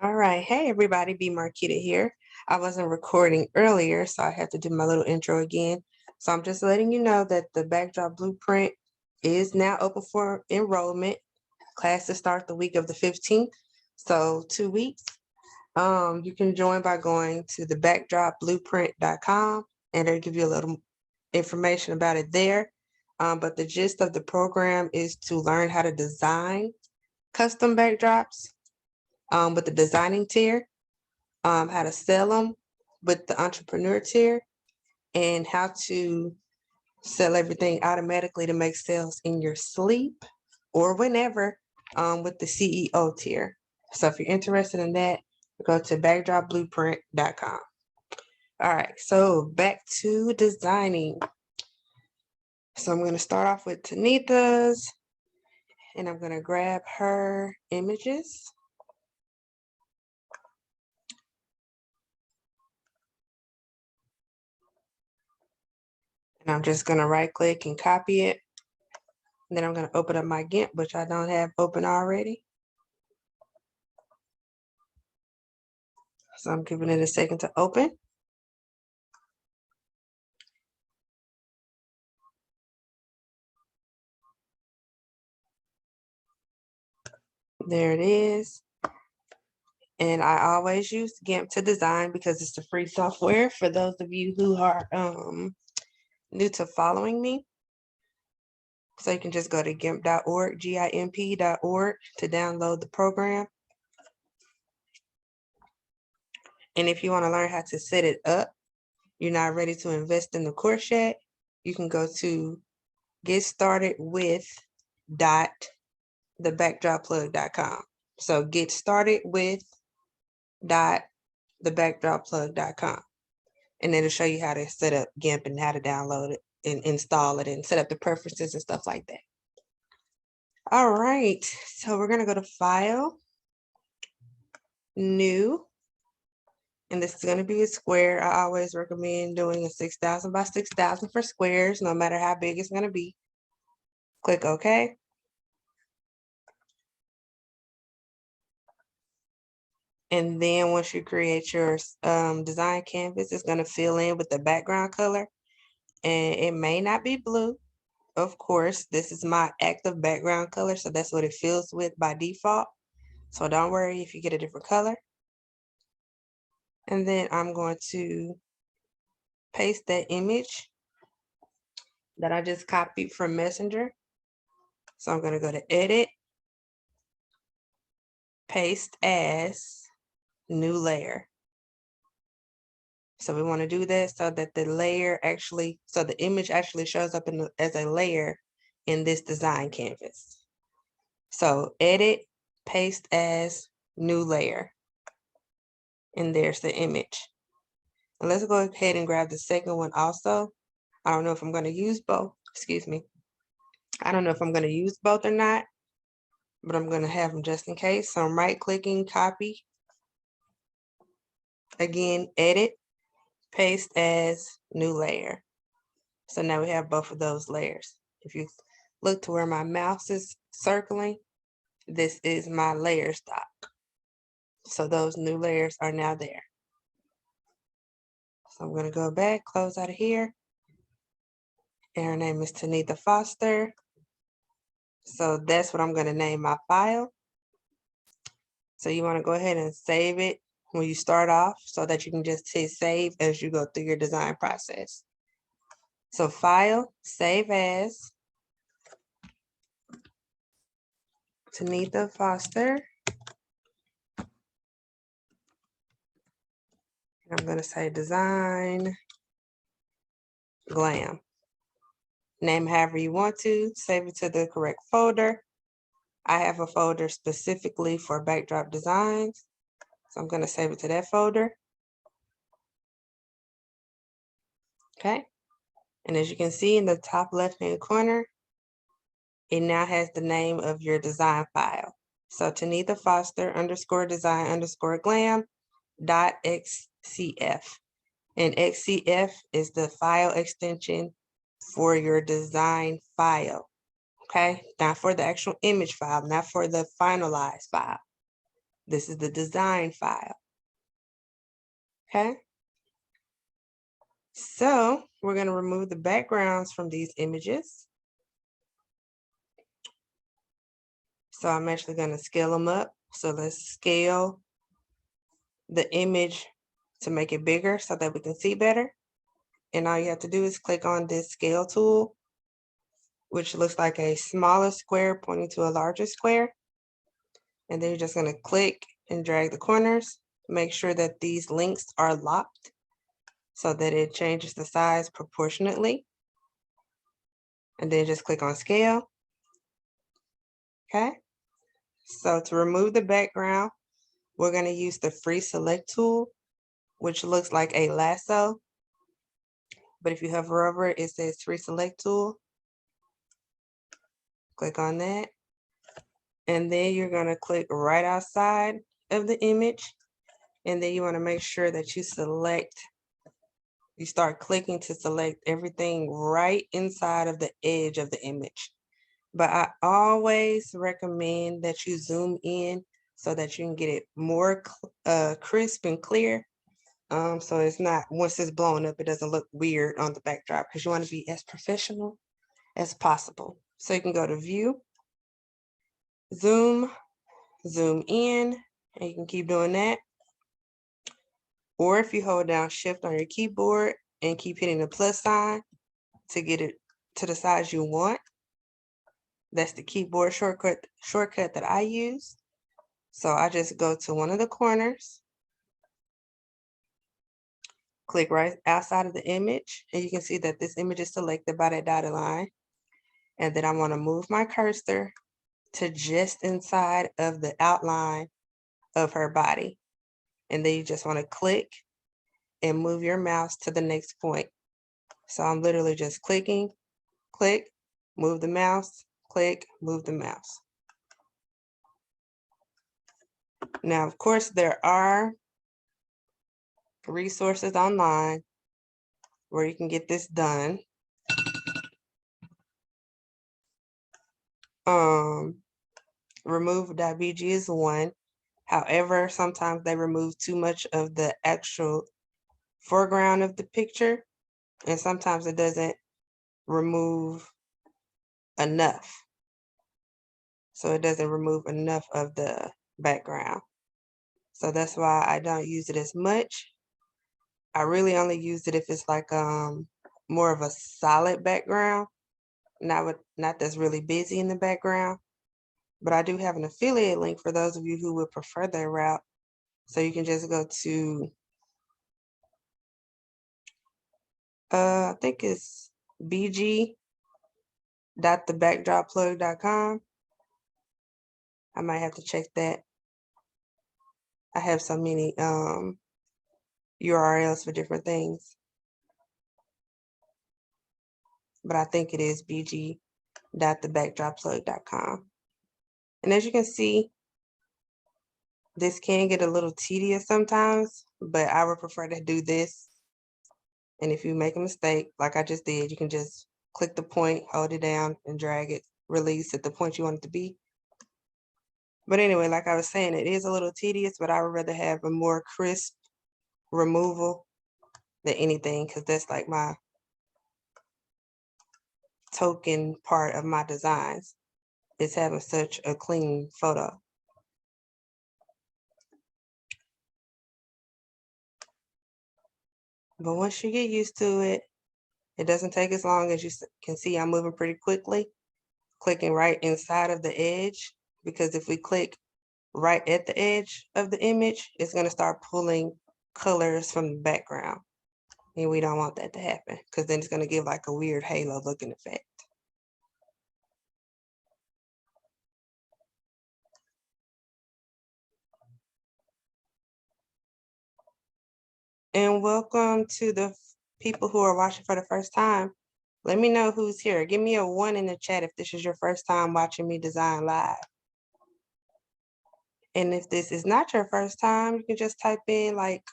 All right. Hey, everybody. B. Marquita here. I wasn't recording earlier, so I had to do my little intro again. So I'm just letting you know that the Backdrop Blueprint is now open for enrollment. Classes start the week of the 15th, so 2 weeks. You can join by going to the backdropblueprint.com, and it'll give you a little information about it there. But the gist of the program is to learn how to design custom backdrops with the designing tier, how to sell them with the entrepreneur tier, and how to sell everything automatically to make sales in your sleep or whenever with the CEO tier. So if you're interested in that, go to backdropblueprint.com. All right, so back to designing. So I'm going to start off with Tanitha's, and I'm going to grab her images. And I'm just going to right click and copy it. And then I'm going to open up my GIMP, which I don't have open already. So I'm giving it a second to open. There it is. And I always use GIMP to design because it's the free software for those of you who are new to following me. So you can just go to gimp.org, GIMP.org to download the program. And if you want to learn how to set it up, you're not ready to invest in the course yet, you can go to getstartedwith.thebackdropplug.com. So get started with .thebackdropplug.com. And it'll show you how to set up GIMP and how to download it and install it and set up the preferences and stuff like that. All right, so we're gonna go to File, New, and this is gonna be a square. I always recommend doing a 6,000 by 6,000 for squares, no matter how big it's gonna be. Click OK. And then once you create your design canvas, it's gonna fill in with the background color. And it may not be blue. Of course, this is my active background color, so that's what it fills with by default. So don't worry if you get a different color. And then I'm going to paste that image that I just copied from Messenger. So I'm going to go to Edit, Paste as, New Layer. So we want to do that so that the layer actually, so the image actually shows up as a layer in this design canvas. So Edit, Paste as, New Layer. And there's the image. And let's go ahead and grab the second one also. I don't know if I'm going to use both. Excuse me. I don't know if I'm going to use both or not, but I'm going to have them just in case. So I'm right-clicking, copy. Again, edit, paste as, new layer. So now we have both of those layers. If you look to where my mouse is circling, this is my layer stock. So those new layers are now there. So I'm going to go back, close out of here. And her name is Tanitha Foster. So that's what I'm going to name my file. So you want to go ahead and save it when you start off so that you can just hit save as you go through your design process. So File, Save As, Tanitha Foster. I'm going to say Design Glam. Name however you want to, save it to the correct folder. I have a folder specifically for backdrop designs. So I'm going to save it to that folder. Okay. And as you can see in the top left-hand corner, it now has the name of your design file. So Tanitha Foster _design_glam .xcf. And XCF is the file extension for your design file. Okay, not for the actual image file, not for the finalized file. This is the design file. Okay. So we're going to remove the backgrounds from these images. So I'm actually going to scale them up. So let's scale the image to make it bigger so that we can see better. And all you have to do is click on this scale tool, which looks like a smaller square pointing to a larger square. And then you're just going to click and drag the corners. Make sure that these links are locked so that it changes the size proportionately. And then just click on scale. Okay. So to remove the background, we're going to use the free select tool, which looks like a lasso. But if you hover over it, it says free select tool. Click on that. And then you're going to click right outside of the image. And then you want to make sure that you start clicking to select everything right inside of the edge of the image. But I always recommend that you zoom in so that you can get it more crisp and clear. So it's not, once it's blown up, it doesn't look weird on the backdrop, because you want to be as professional as possible. So you can go to view, zoom in, and you can keep doing that. Or if you hold down shift on your keyboard and keep hitting the plus sign to get it to the size you want. That's the keyboard shortcut that I use. So I just go to one of the corners, click right outside of the image, and you can see that this image is selected by that dotted line. And then I want to move my cursor to just inside of the outline of her body. And then you just want to click and move your mouse to the next point. So I'm literally just clicking, click, move the mouse, click, move the mouse. Now, of course, there are resources online where you can get this done. Remove.bg is one. However, sometimes they remove too much of the actual foreground of the picture, and sometimes it doesn't remove enough. So it doesn't remove enough of the background. So that's why I don't use it as much. I really only use it if it's like more of a solid background, not that's really busy in the background. But I do have an affiliate link for those of you who would prefer that route. So you can just go to, I think it's bg.thebackdropplug.com. I might have to check that. I have so many URLs for different things. But I think it is bg.thebackdropplug.com. And as you can see, this can get a little tedious sometimes, but I would prefer to do this. And if you make a mistake, like I just did, you can just click the point, hold it down, and drag it, release at the point you want it to be. But anyway, like I was saying, it is a little tedious, but I would rather have a more crisp removal than anything, because that's like my token part of my designs, is having such a clean photo. But once you get used to it, it doesn't take as long. As you can see, I'm moving pretty quickly, clicking right inside of the edge, because if we click right at the edge of the image, it's going to start pulling colors from the background. And we don't want that to happen, because then it's going to give like a weird halo looking effect. And welcome to the people who are watching for the first time. Let me know who's here. Give me a 1 in the chat if this is your first time watching me design live. And if this is not your first time, you can just type in like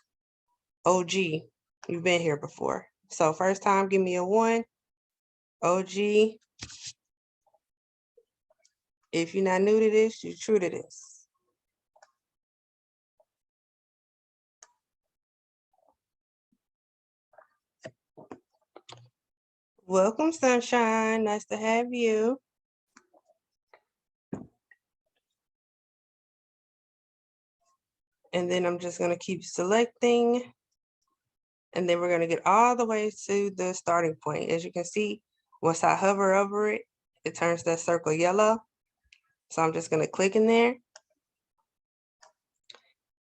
OG. You've been here before. So first time, give me a 1. OG. If you're not new to this, you're true to this. Welcome, Sunshine. Nice to have you. And then I'm just going to keep selecting. And then we're going to get all the way to the starting point. As you can see, once I hover over it, it turns that circle yellow. So I'm just going to click in there.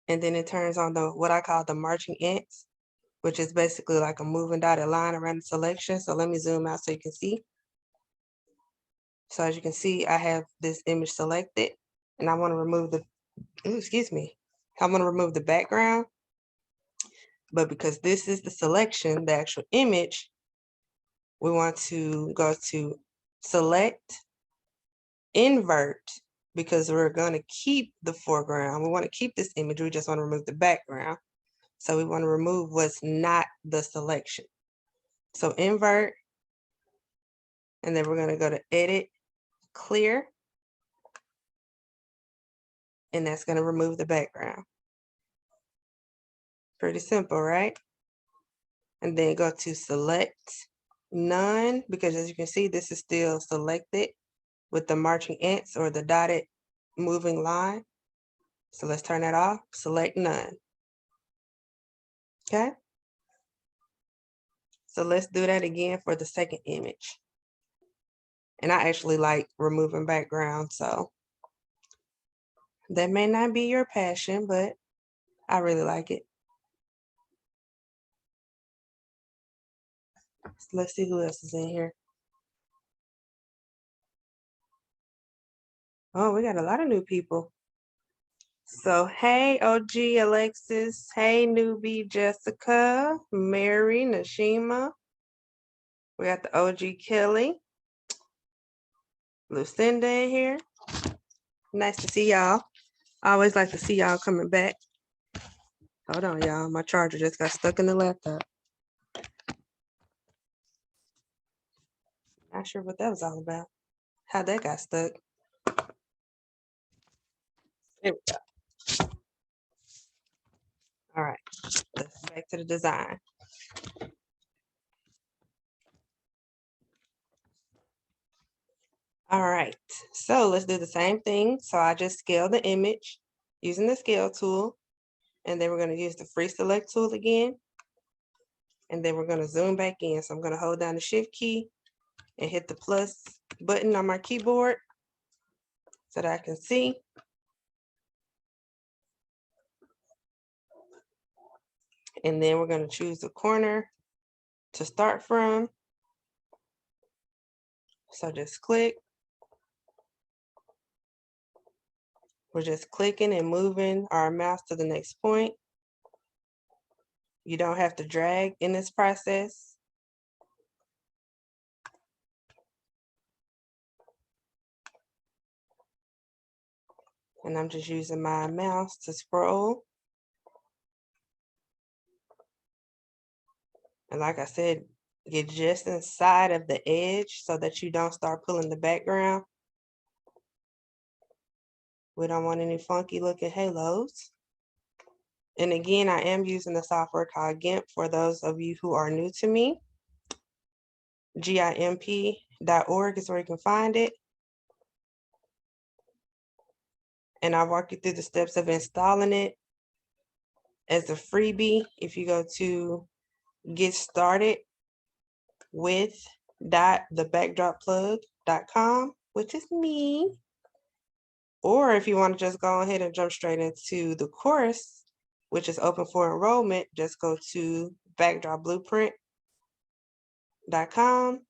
And then it turns on the what I call the marching ants, which is basically like a moving dotted line around the selection. So let me zoom out so you can see. So as you can see, I have this image selected, and I want to remove the, excuse me, I want to remove the background. But because this is the selection, the actual image, we want to go to select, invert, because we're going to keep the foreground. We want to keep this image. We just want to remove the background. So we want to remove what's not the selection. So invert, and then we're going to go to edit, clear, and that's going to remove the background. Pretty simple, right? And then go to select none, because as you can see, this is still selected with the marching ants or the dotted moving line. So let's turn that off, select none. Okay. So let's do that again for the second image. And I actually like removing background, so that may not be your passion, but I really like it. So let's see who else is in here. Oh, we got a lot of new people. So, hey, OG Alexis. Hey, newbie Jessica, Mary, Nashima. We got the OG Kelly. Lucinda in here. Nice to see y'all. I always like to see y'all coming back. Hold on, y'all. My charger just got stuck in the laptop. Not sure what that was all about. How that got stuck. There we go. All right, let's back to the design. All right, so let's do the same thing. So I just scale the image using the scale tool, and then we're going to use the free select tool again. And then we're going to zoom back in. So I'm going to hold down the shift key and hit the plus button on my keyboard so that I can see. And then we're going to choose the corner to start from. So just click. We're just clicking and moving our mouse to the next point. You don't have to drag in this process. And I'm just using my mouse to scroll. And like I said, get just inside of the edge so that you don't start pulling the background. We don't want any funky looking halos. And again, I am using the software called GIMP for those of you who are new to me. GIMP.org is where you can find it. And I'll walk you through the steps of installing it as a freebie. If you go to get started with thebackdropplug.com, which is me. Or if you want to just go ahead and jump straight into the course, which is open for enrollment, just go to backdropblueprint.com,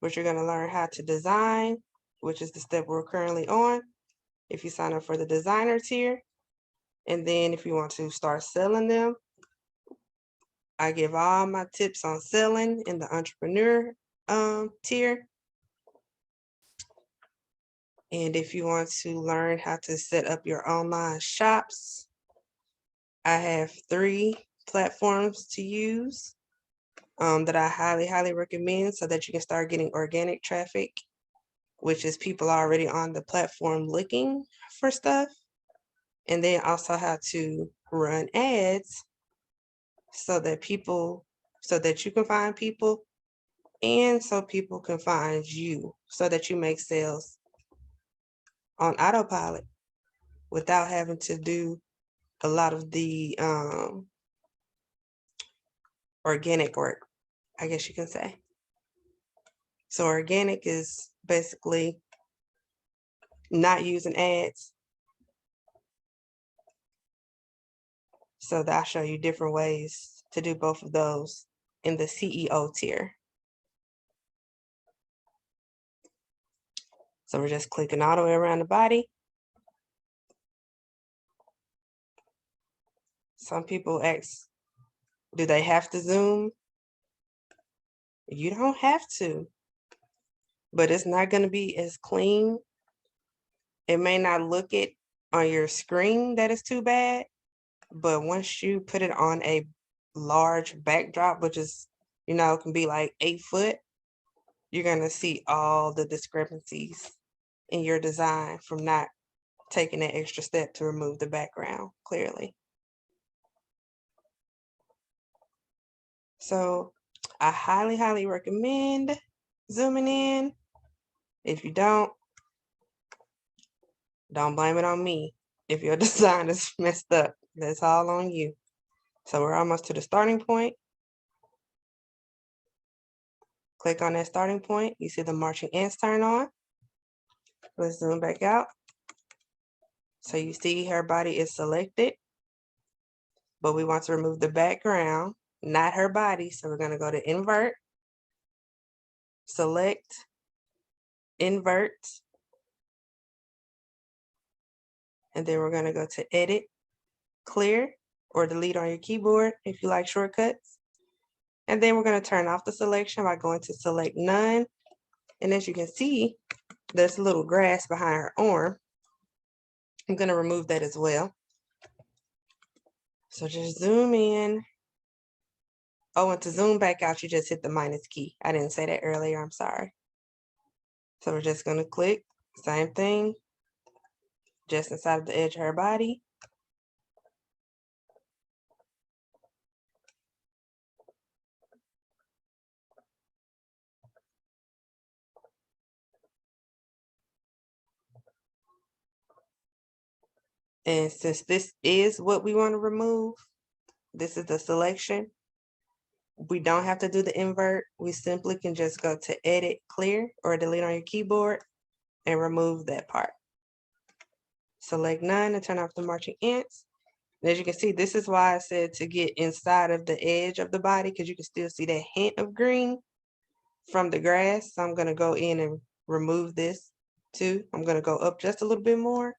which you're going to learn how to design, which is the step we're currently on. If you sign up for the designer tier, and then if you want to start selling them, I give all my tips on selling in the entrepreneur tier. And if you want to learn how to set up your online shops, I have 3 platforms to use that I highly recommend so that you can start getting organic traffic, which is people already on the platform looking for stuff. And then also how to run ads so that you can find people and so people can find you so that you make sales on autopilot without having to do a lot of the organic work, I guess you can say. So organic is basically not using ads. So that I'll show you different ways to do both of those in the CEO tier. So we're just clicking all the way around the body. Some people ask, do they have to zoom? You don't have to, but it's not going to be as clean. It may not look it on your screen that is too bad, but once you put it on a large backdrop, which is, can be like 8 foot, you're going to see all the discrepancies in your design from not taking that extra step to remove the background clearly. So I highly, highly recommend zooming in. If you don't blame it on me. If your design is messed up, that's all on you. So we're almost to the starting point. Click on that starting point. You see the marching ants turn on. Let's zoom back out. So you see her body is selected, but we want to remove the background, not her body. So we're going to go to invert, select, invert, and then we're going to go to edit, clear, or delete on your keyboard if you like shortcuts. And then we're going to turn off the selection by going to select none. And as you can see, there's a little grass behind her arm. I'm going to remove that as well. So just zoom in. Oh, and to zoom back out, you just hit the minus key. I didn't say that earlier, I'm sorry. So we're just going to click, same thing, just inside of the edge of her body. And since this is what we want to remove, this is the selection, we don't have to do the invert. We simply can just go to edit, clear, or delete on your keyboard and remove that part. Select none and turn off the marching ants. And as you can see, this is why I said to get inside of the edge of the body, because you can still see that hint of green from the grass. So I'm going to go in and remove this too. I'm going to go up just a little bit more.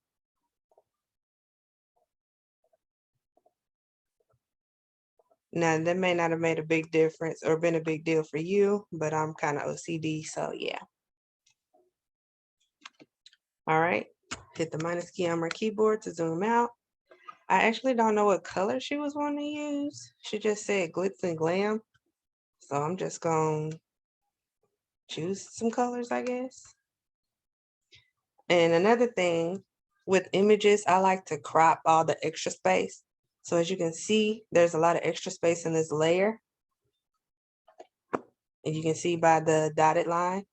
Now, that may not have made a big difference or been a big deal for you, but I'm kind of OCD, so yeah. All right, hit the minus key on my keyboard to zoom out. I actually don't know what color she was wanting to use. She just said glitz and glam. So I'm just going to choose some colors, I guess. And another thing, with images, I like to crop all the extra space. So as you can see, there's a lot of extra space in this layer. And you can see by the dotted line.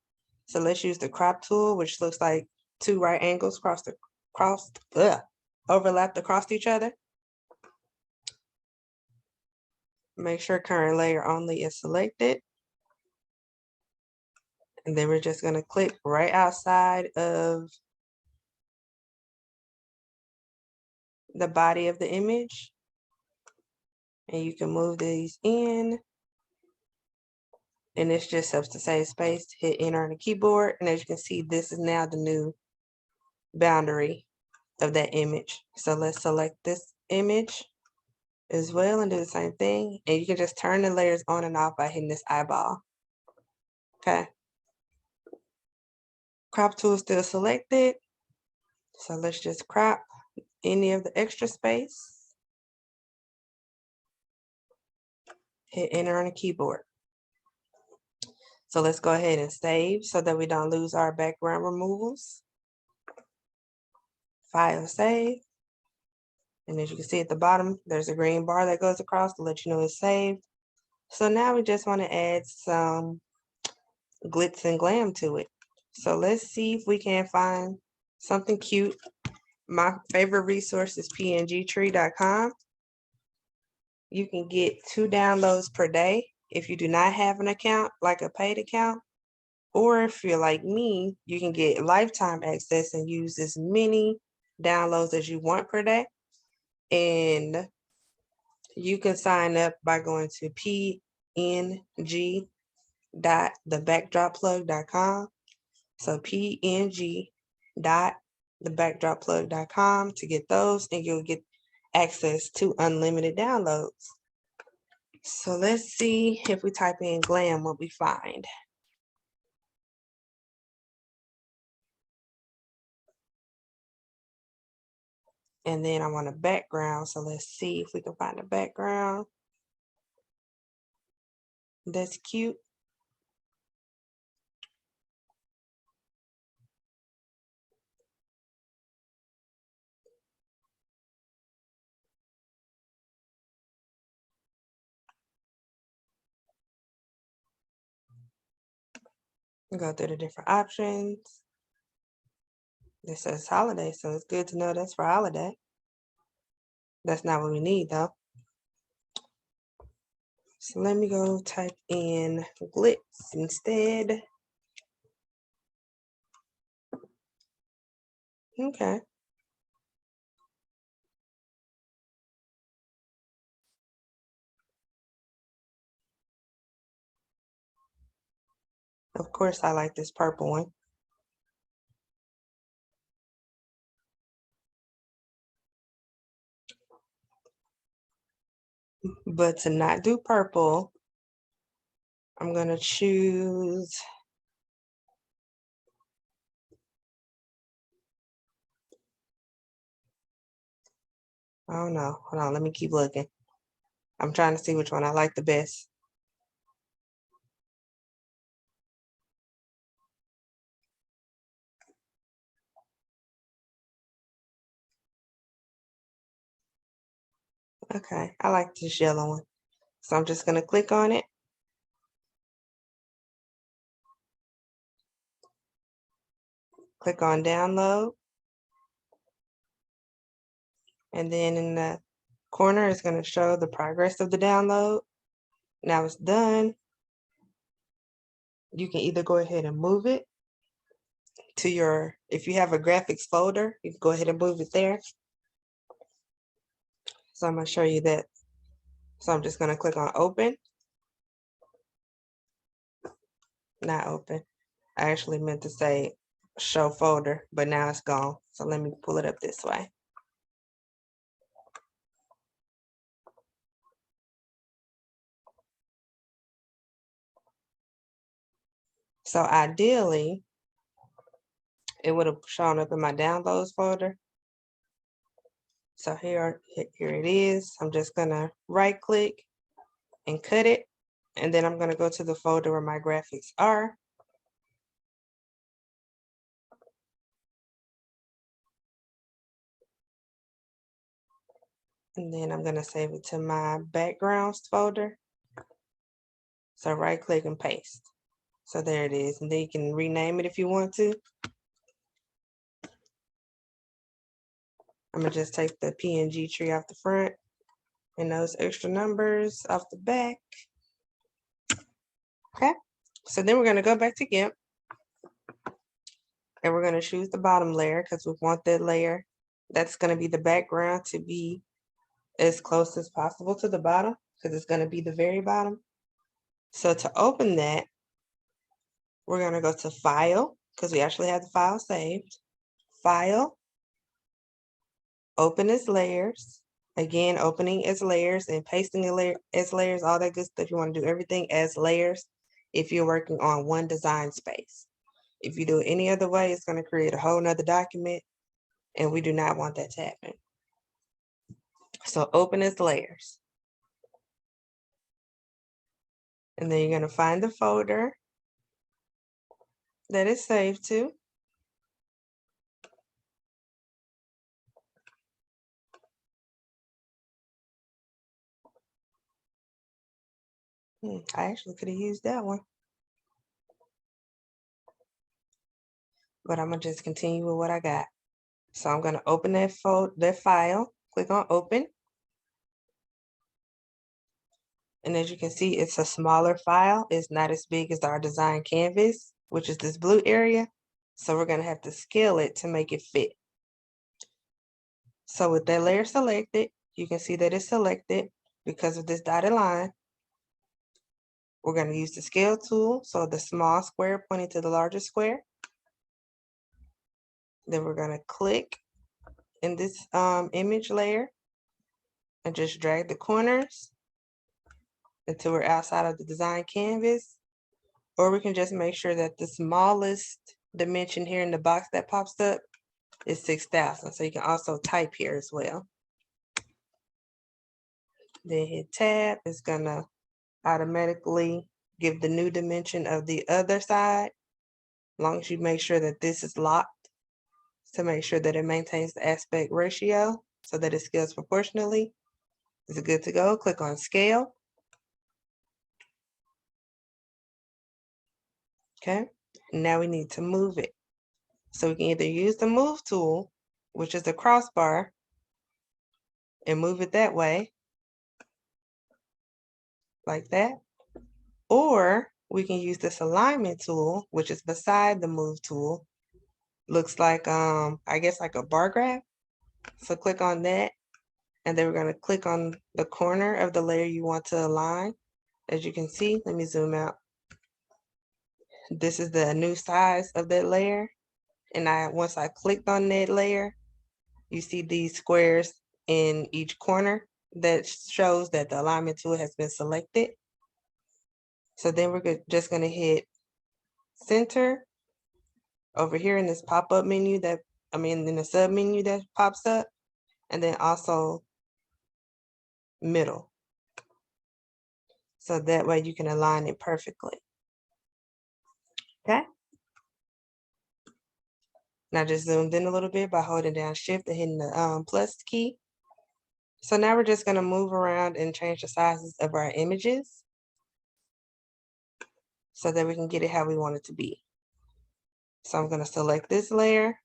So let's use the crop tool, which looks like 2 right angles overlapped across each other. Make sure current layer only is selected. And then we're just going to click right outside of the body of the image. And you can move these in. And this just helps to save space. Hit enter on the keyboard. And as you can see, this is now the new boundary of that image. So let's select this image as well and do the same thing. And you can just turn the layers on and off by hitting this eyeball. Okay. Crop tool is still selected. So let's just crop any of the extra space. Hit enter on the keyboard. So let's go ahead and save so that we don't lose our background removals. File save. And as you can see at the bottom, there's a green bar that goes across to let you know it's saved. So now we just want to add some glitz and glam to it. So let's see if we can find something cute. My favorite resource is pngtree.com. You can get 2 downloads per day if you do not have an account, like a paid account. Or if you're like me, you can get lifetime access and use as many downloads as you want per day. And you can sign up by going to png.thebackdropplug.com. So png.thebackdropplug.com to get those, and you'll get access to unlimited downloads. So let's see if we type in glam, what we find. And then I want a background. So let's see if we can find a background that's cute. Go through the different options. This says holiday, so it's good to know that's for holiday. That's not what we need though. So let me go type in glitz instead. Okay. Of course, I like this purple one. But to not do purple, I'm going to choose, I don't know. Hold on, let me keep looking. I'm trying to see which one I like the best. Okay, I like this yellow one. So I'm just going to click on it. Click on download. And then in the corner, it's going to show the progress of the download. Now it's done. You can either go ahead and move it to your, if you have a graphics folder, you can go ahead and move it there. So I'm going to show you that. So I'm just going to click on open. Not open. I actually meant to say show folder, but now it's gone. So let me pull it up this way. So ideally, it would have shown up in my downloads folder. So here it is. I'm just gonna right click and cut it. And then I'm gonna go to the folder where my graphics are. And then I'm gonna save it to my backgrounds folder. So right click and paste. So there it is. And then you can rename it if you want to. I'm gonna just take the PNG tree off the front and those extra numbers off the back. Okay, so then we're gonna go back to GIMP and we're gonna choose the bottom layer because we want that layer that's gonna be the background to be as close as possible to the bottom because it's gonna be the very bottom. So to open that, we're gonna go to File because we actually have the file saved. File, open as layers. Again, opening as layers and pasting as layers, all that good stuff. You want to do everything as layers if you're working on one design space. If you do it any other way, it's going to create a whole nother document, and we do not want that to happen. So open as layers. And then you're going to find the folder that it's saved to. I actually could have used that one. but I'm gonna just continue with what I got. So I'm gonna open that file, click on open. And as you can see, it's a smaller file. It's not as big as our design canvas, which is this blue area. So we're gonna have to scale it to make it fit. So with that layer selected, you can see that it's selected because of this dotted line. We're gonna use the scale tool. So the small square pointing to the larger square. Then we're gonna click in this image layer and just drag the corners until we're outside of the design canvas. Or we can just make sure that the smallest dimension here in the box that pops up is 6,000. So you can also type here as well. Then hit tab. It's gonna automatically give the new dimension of the other side, as long as you make sure that this is locked to make sure that it maintains the aspect ratio so that it scales proportionally. Is it good to go? Click on scale. Okay, now we need to move it. So we can either use the move tool, which is the crossbar, and move it that way, like that. Or we can use this alignment tool, which is beside the move tool. Looks like, I guess like a bar graph. So click on that. And then we're gonna click on the corner of the layer you want to align. As you can see, let me zoom out. This is the new size of that layer. And once I clicked on that layer, you see these squares in each corner that shows that the alignment tool has been selected. So then we're just gonna hit center over here in this pop-up menu in the sub menu that pops up, and then also middle. So that way you can align it perfectly. Okay. Now just zoomed in a little bit by holding down shift and hitting the plus key. So now we're just gonna move around and change the sizes of our images so that we can get it how we want it to be. So I'm gonna select this layer,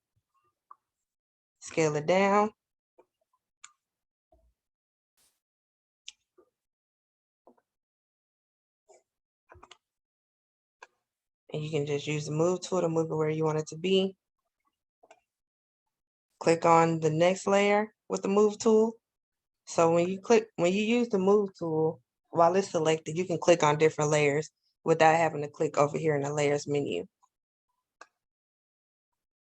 scale it down. And you can just use the move tool to move it where you want it to be. Click on the next layer with the move tool. So when you use the move tool, while it's selected, you can click on different layers without having to click over here in the layers menu.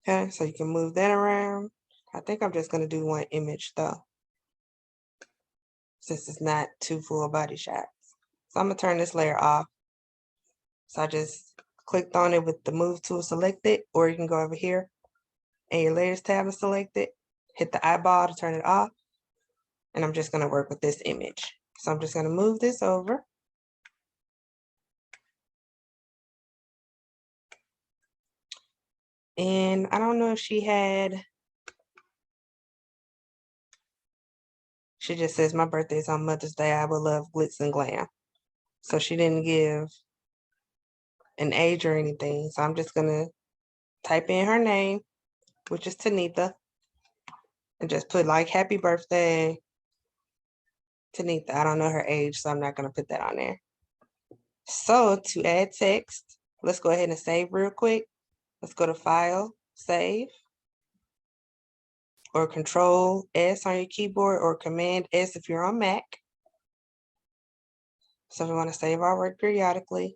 Okay, so you can move that around. I think I'm just gonna do one image though, since it's not two full body shots. So I'm gonna turn this layer off. So I just clicked on it with the move tool selected, or you can go over here and your layers tab is selected, hit the eyeball to turn it off. And I'm just gonna work with this image. So I'm just gonna move this over. And I don't know if she just says my birthday is on Mother's Day. I would love glitz and glam. So she didn't give an age or anything. So I'm just gonna type in her name, which is Tanitha, and just put like happy birthday, Tanitha. I don't know her age, so I'm not gonna put that on there. So to add text, let's go ahead and save real quick. Let's go to File, Save, or Control S on your keyboard, or Command S if you're on Mac. So we want to save our work periodically.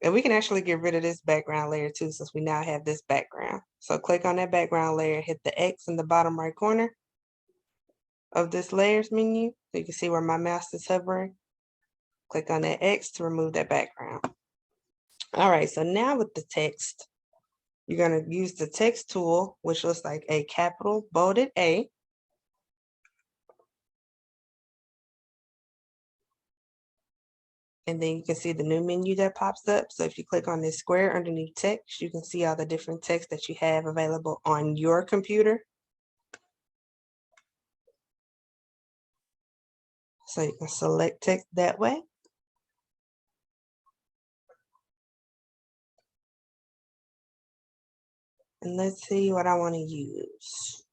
And we can actually get rid of this background layer too, since we now have this background. So click on that background layer, hit the X in the bottom right corner of this layers menu. So you can see where my mouse is hovering. Click on that X to remove that background. All right, so now with the text, you're gonna use the text tool, which looks like a capital bolded A. And then you can see the new menu that pops up. So if you click on this square underneath text, you can see all the different text that you have available on your computer. So you can select text that way. And let's see what I want to use.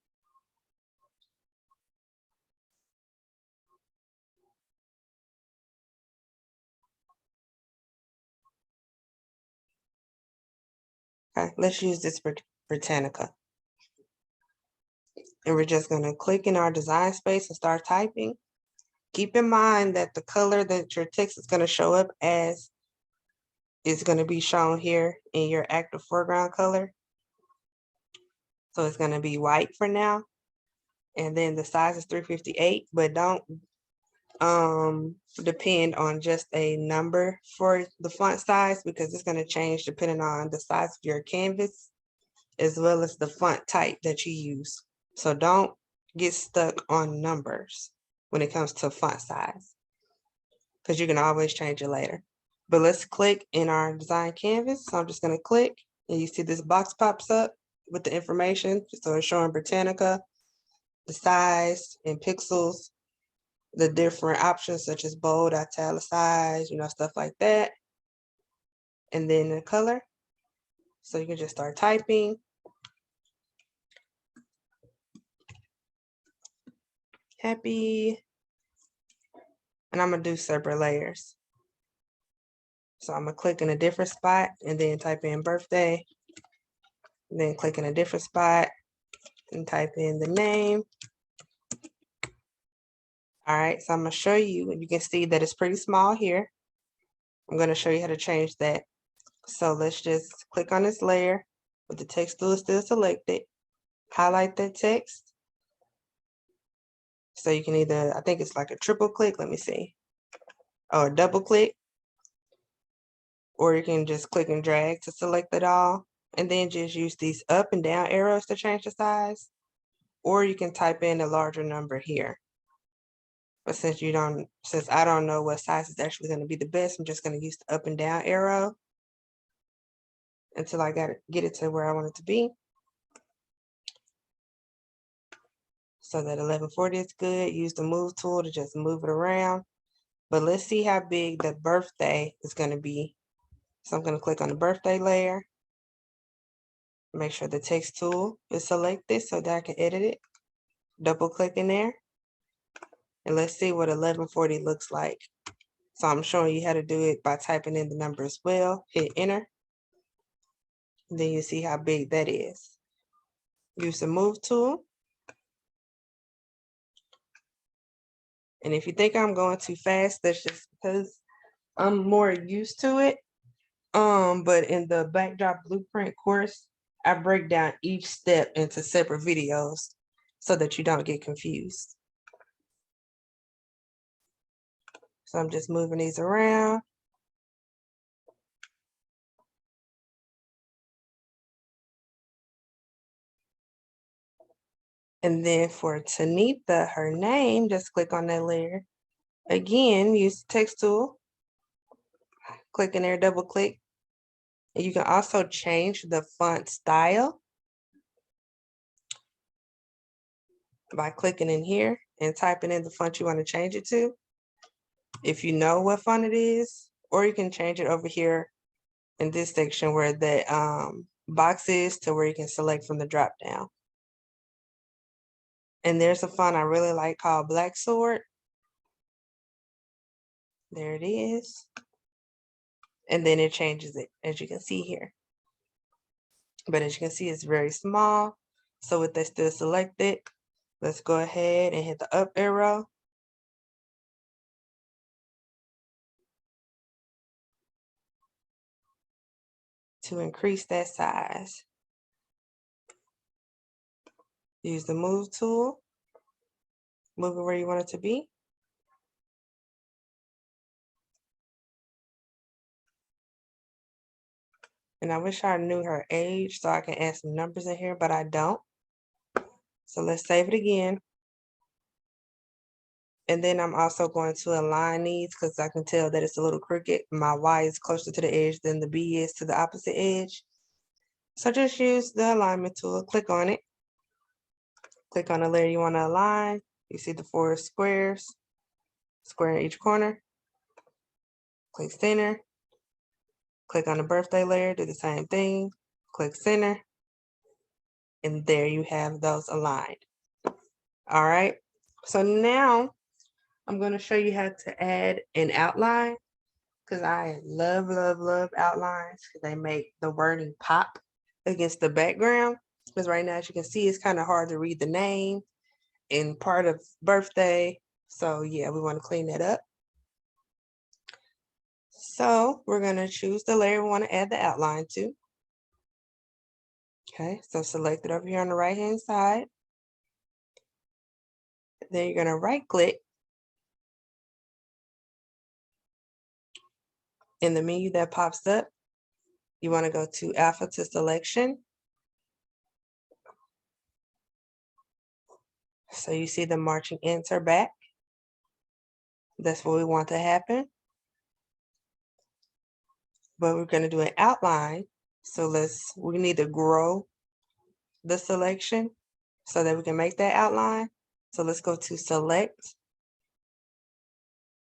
Okay, let's use this Britannica. And we're just going to click in our design space and start typing. Keep in mind that the color that your text is going to show up as is going to be shown here in your active foreground color. So it's going to be white for now. And then the size is 358, but don't depend on just a number for the font size, because it's going to change depending on the size of your canvas as well as the font type that you use. So don't get stuck on numbers when it comes to font size, because you can always change it later. But let's click in our design canvas. So I'm just going to click, and you see this box pops up with the information. So it's showing Britannica, the size in pixels, the different options such as bold, italicized, stuff like that. And then the color. So you can just start typing. Happy. And I'm going to do separate layers. So I'm going to click in a different spot and then type in birthday. And then click in a different spot and type in the name. All right, so I'm going to show you, and you can see that it's pretty small here. I'm going to show you how to change that. So let's just click on this layer with the text tool still selected. Highlight that text. So you can either, I think it's like a triple click, let me see, or a double click, or you can just click and drag to select it all, and then just use these up and down arrows to change the size, or you can type in a larger number here. But since I don't know what size is actually going to be the best, I'm just going to use the up and down arrow until I get it to where I want it to be. So that 1140 is good. Use the move tool to just move it around. But let's see how big the birthday is going to be. So I'm going to click on the birthday layer. Make sure the text tool is selected so that I can edit it. Double click in there. And let's see what 1140 looks like. So I'm showing you how to do it by typing in the number as well. Hit enter. And then you see how big that is. Use the move tool. And if you think I'm going too fast, that's just because I'm more used to it. But in the backdrop blueprint course, I break down each step into separate videos so that you don't get confused. So I'm just moving these around. And then for Tanitha, her name, just click on that layer. Again, use the text tool. Click in there, double click. And you can also change the font style by clicking in here and typing in the font you want to change it to, if you know what font it is, or you can change it over here in this section where the box is, to where you can select from the drop down. And there's a font I really like called Black Sword. There it is. And then it changes it, as you can see here. But as you can see, it's very small. So with that still selected, let's go ahead and hit the up arrow. To increase that size. Use the move tool. Move it where you want it to be. And I wish I knew her age so I can add some numbers in here, but I don't. So let's save it again. And then I'm also going to align these because I can tell that it's a little crooked. My Y is closer to the edge than the B is to the opposite edge. So just use the alignment tool, click on it. Click on the layer you want to align. You see the 4 squares, square in each corner. Click center. Click on the birthday layer, do the same thing. Click center. And there you have those aligned. All right, so now I'm going to show you how to add an outline, because I love, love, love outlines because they make the wording pop against the background. Because right now, as you can see, it's kind of hard to read the name and part of birthday. So yeah, we want to clean that up. So we're going to choose the layer we want to add the outline to. Okay, so select it over here on the right hand side. Then you're going to right click. In the menu that pops up, you want to go to Alpha to Selection. So you see the marching ants are back. That's what we want to happen. But we're going to do an outline. So we need to grow the selection so that we can make that outline. So let's go to Select,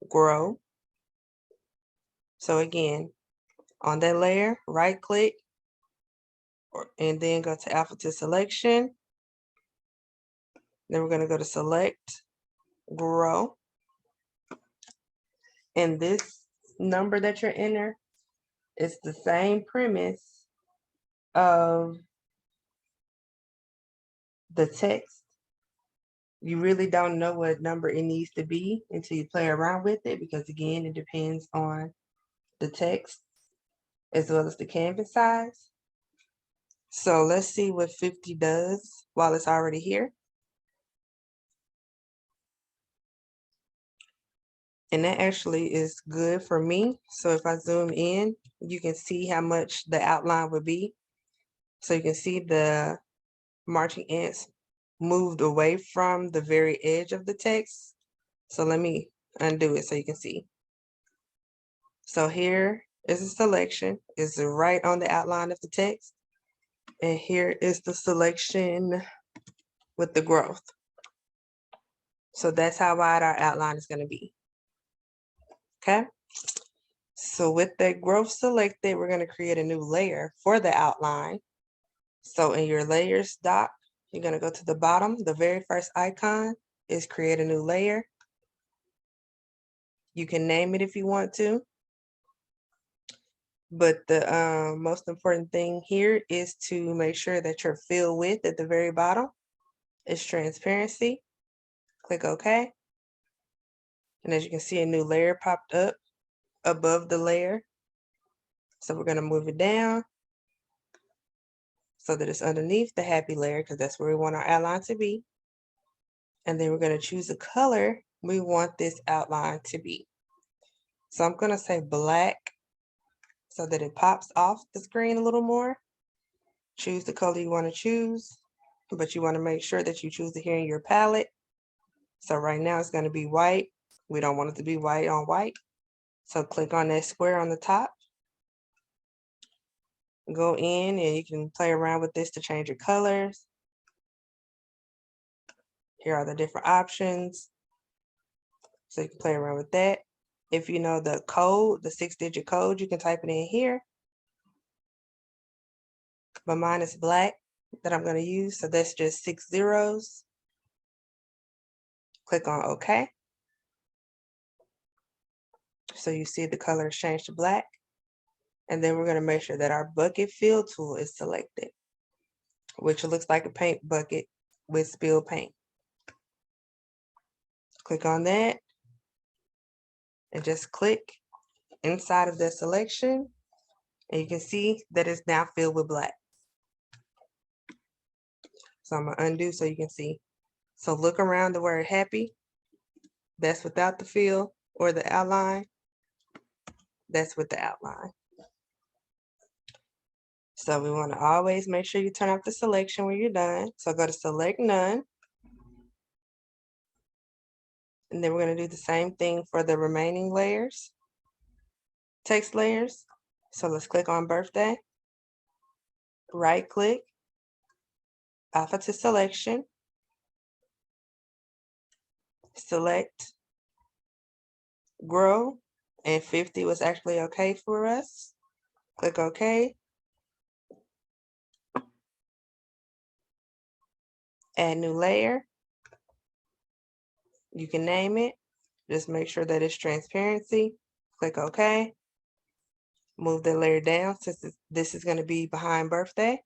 Grow. So again, on that layer, right click, and then go to Alpha to Selection. Then we're going to go to Select, Grow. And this number that you're in, it's the same premise of the text. You really don't know what number it needs to be until you play around with it, because again, it depends on the text as well as the canvas size. So let's see what 50 does while it's already here. And that actually is good for me. So if I zoom in, you can see how much the outline would be. So you can see the marching ants moved away from the very edge of the text. So let me undo it so you can see. So here is a selection. It's right on the outline of the text. And here is the selection with the growth. So that's how wide our outline is going to be. Okay. So with that growth selected, we're going to create a new layer for the outline. So in your layers dock, you're going to go to the bottom. The very first icon is create a new layer. You can name it if you want to. But the most important thing here is to make sure that your fill width at the very bottom is transparency. Click OK. And as you can see, a new layer popped up above the layer. So we're going to move it down so that it's underneath the happy layer, because that's where we want our outline to be. And then we're going to choose the color we want this outline to be. So I'm going to say black so that it pops off the screen a little more. Choose the color you want to choose, but you want to make sure that you choose it here in your palette. So right now it's going to be white. We don't want it to be white on white. So click on that square on the top. Go in and you can play around with this to change your colors. Here are the different options. So you can play around with that. If you know the code, the 6-digit code, you can type it in here. But mine is black that I'm going to use. So that's just 6 zeros. Click on OK. So you see the color change to black. And then we're going to make sure that our bucket fill tool is selected, which looks like a paint bucket with spilled paint. Click on that and just click inside of the selection. And you can see that it's now filled with black. So I'm going to undo so you can see. So look around the word happy. That's without the fill or the outline. That's with the outline. So we want to always make sure you turn off the selection when you're done. So go to select none. And then we're going to do the same thing for the remaining layers, text layers. So let's click on birthday, right click, alpha to selection, select, grow, and 50 was actually okay for us. Click OK. Add new layer. You can name it. Just make sure that it's transparency. Click OK. Move the layer down since this is going to be behind birthday.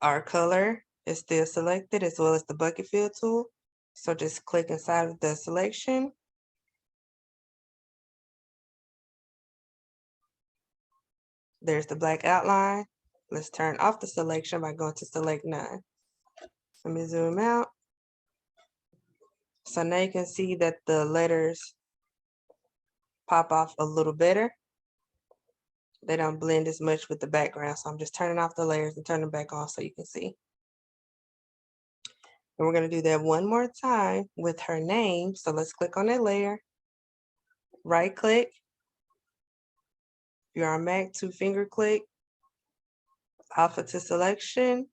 Our color is still selected as well as the bucket fill tool. So just click inside of the selection. There's the black outline. Let's turn off the selection by going to select none. Let me zoom out. So now you can see that the letters pop off a little better. They don't blend as much with the background. So I'm just turning off the layers and turning them back on so you can see. And we're going to do that one more time with her name. So let's click on that layer. Right click. If you're on Mac, 2-finger click. Alpha to selection.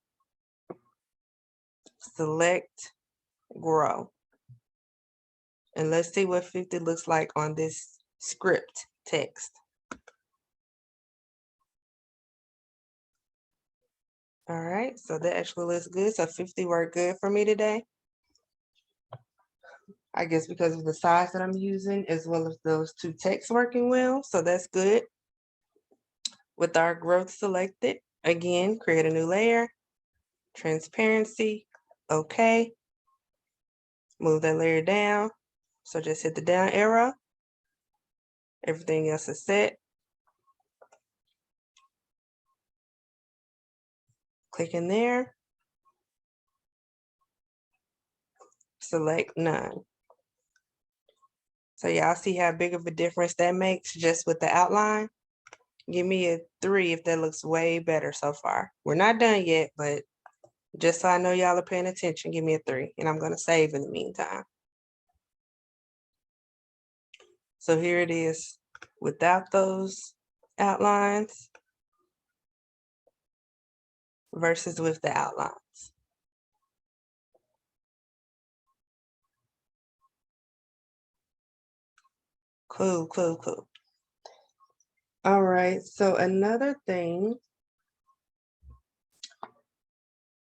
Select grow. And let's see what 50 looks like on this script text. All right, so that actually looks good. So 50 worked good for me today. I guess because of the size that I'm using, as well as those two texts working well. So that's good. With our growth selected, again, create a new layer, transparency, okay. Move that layer down. So just hit the down arrow. Everything else is set. Click in there. Select none. So y'all see how big of a difference that makes just with the outline? Give me a 3 if that looks way better so far. We're not done yet, but just so I know y'all are paying attention, give me a 3. And I'm gonna save in the meantime. So here it is without those outlines versus with the outlines. Cool, cool, cool. All right, so another thing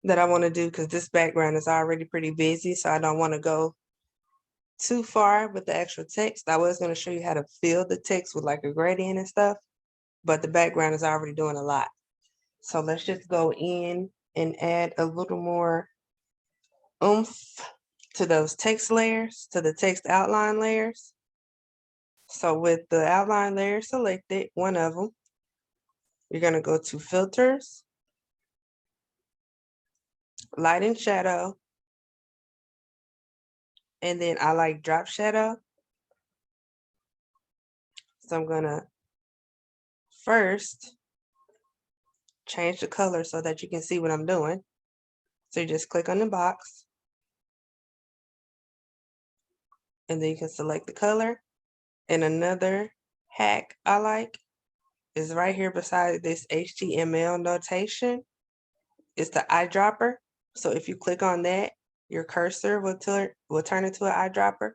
that I want to do, because this background is already pretty busy, so I don't want to go too far with the actual text. I was going to show you how to fill the text with like a gradient and stuff, but the background is already doing a lot. So let's just go in and add a little more oomph to those text layers, to the text outline layers. So with the outline layer selected, one of them, you're going to go to filters, light and shadow, and then I like drop shadow. So I'm going to first change the color so that you can see what I'm doing. So you just click on the box, and then you can select the color. And another hack I like is right here beside this HTML notation. It's the eyedropper. So if you click on that, your cursor will turn into an eyedropper.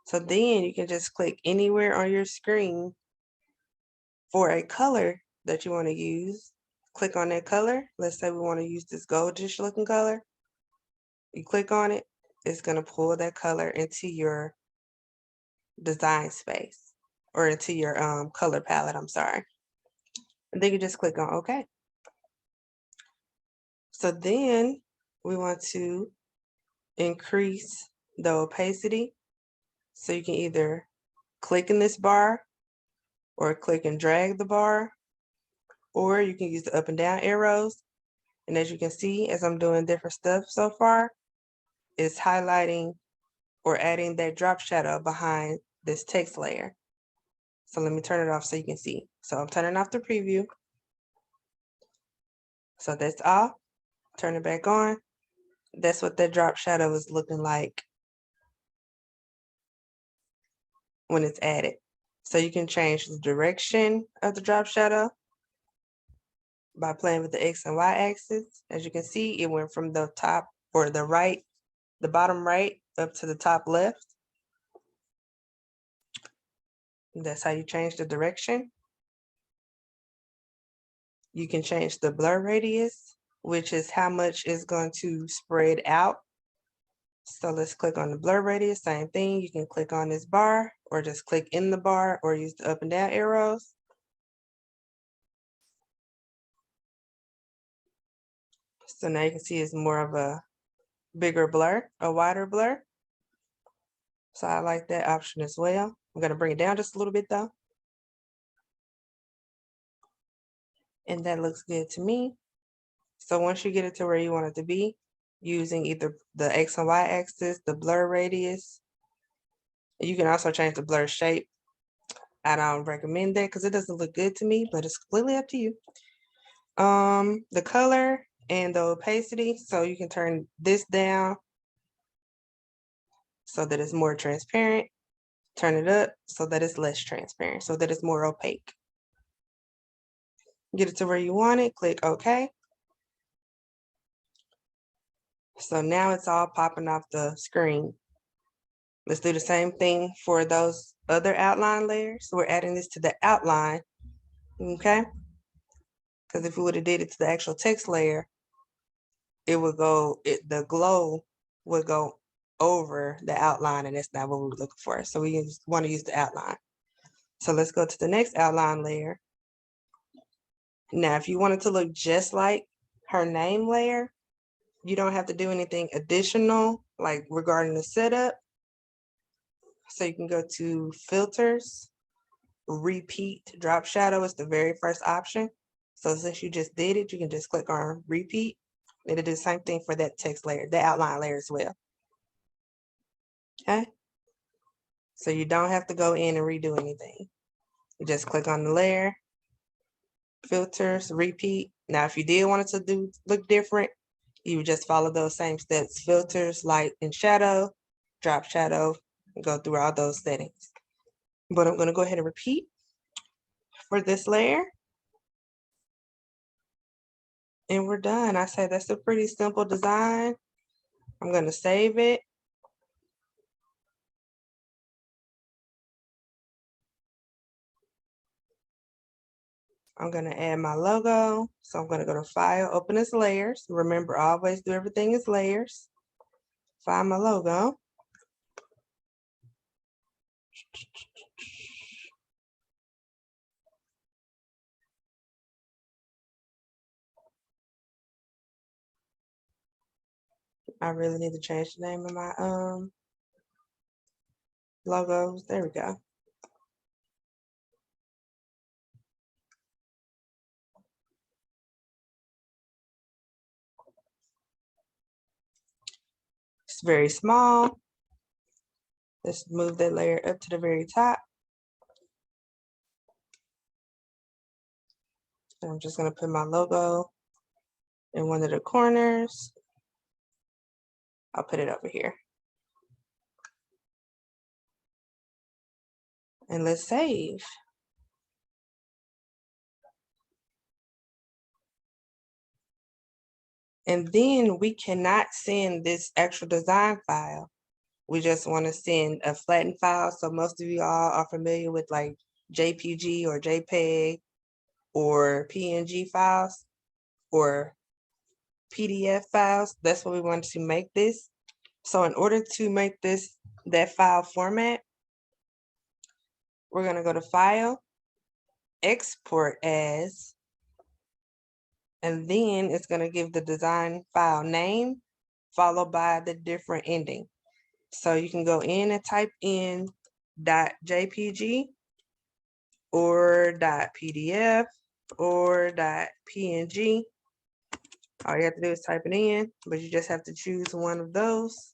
So then you can just click anywhere on your screen for a color that you want to use. Click on that color. Let's say we want to use this goldish looking color. You click on it, it's going to pull that color into your design space, or into your color palette, I'm sorry. And then you just click on OK. So then we want to increase the opacity. So you can either click in this bar or click and drag the bar, or you can use the up and down arrows. And as you can see, as I'm doing different stuff so far, it's highlighting or adding that drop shadow behind this text layer. So let me turn it off so you can see. So I'm turning off the preview. So that's off. Turn it back on. That's what that drop shadow is looking like when it's added. So you can change the direction of the drop shadow by playing with the X and Y axis. As you can see, it went from the top or the right, the bottom right up to the top left. And that's how you change the direction. You can change the blur radius. which is how much is going to spread out. So let's click on the blur radius, same thing. You can click on this bar or just click in the bar or use the up and down arrows. So now you can see it's more of a bigger blur, a wider blur. So I like that option as well. I'm gonna bring it down just a little bit though. And that looks good to me. So once you get it to where you want it to be, using either the X and Y axis, the blur radius, you can also change the blur shape. I don't recommend that because it doesn't look good to me, but it's completely up to you. The color and the opacity, so you can turn this down so that it's more transparent, turn it up so that it's less transparent, so that it's more opaque. Get it to where you want it, click OK. So now it's all popping off the screen. Let's do the same thing for those other outline layers. So we're adding this to the outline, okay? Because if we would have did it to the actual text layer, it would go, the glow would go over the outline, and that's not what we're looking for. So we want to use the outline. So let's go to the next outline layer. Now, if you want it to look just like her name layer, you don't have to do anything additional, like regarding the setup. So you can go to filters, repeat drop shadow is the very first option. So since you just did it, you can just click on repeat. It'll do the same thing for that text layer, the outline layer as well. Okay. So you don't have to go in and redo anything. You just click on the layer, filters, repeat. Now, if you did want it to look different, you would just follow those same steps: filters, light and shadow, drop shadow, and go through all those settings. But I'm going to go ahead and repeat for this layer. And we're done. I said that's a pretty simple design. I'm going to save it. I'm going to add my logo. So I'm going to go to File, Open as Layers. Remember, always do everything as layers. Find my logo. I really need to change the name of my logos. There we go. It's very small. Let's move that layer up to the very top. And I'm just going to put my logo in one of the corners. I'll put it over here. And let's save. And then we cannot send this actual design file. We just want to send a flattened file. So most of you all are familiar with like JPG or JPEG or PNG files or PDF files. That's what we want to make this. So in order to make this that file format, we're going to go to File, Export As, and then it's going to give the design file name followed by the different ending. So you can go in and type in .jpg or .pdf or .png. All you have to do is type it in, but you just have to choose one of those.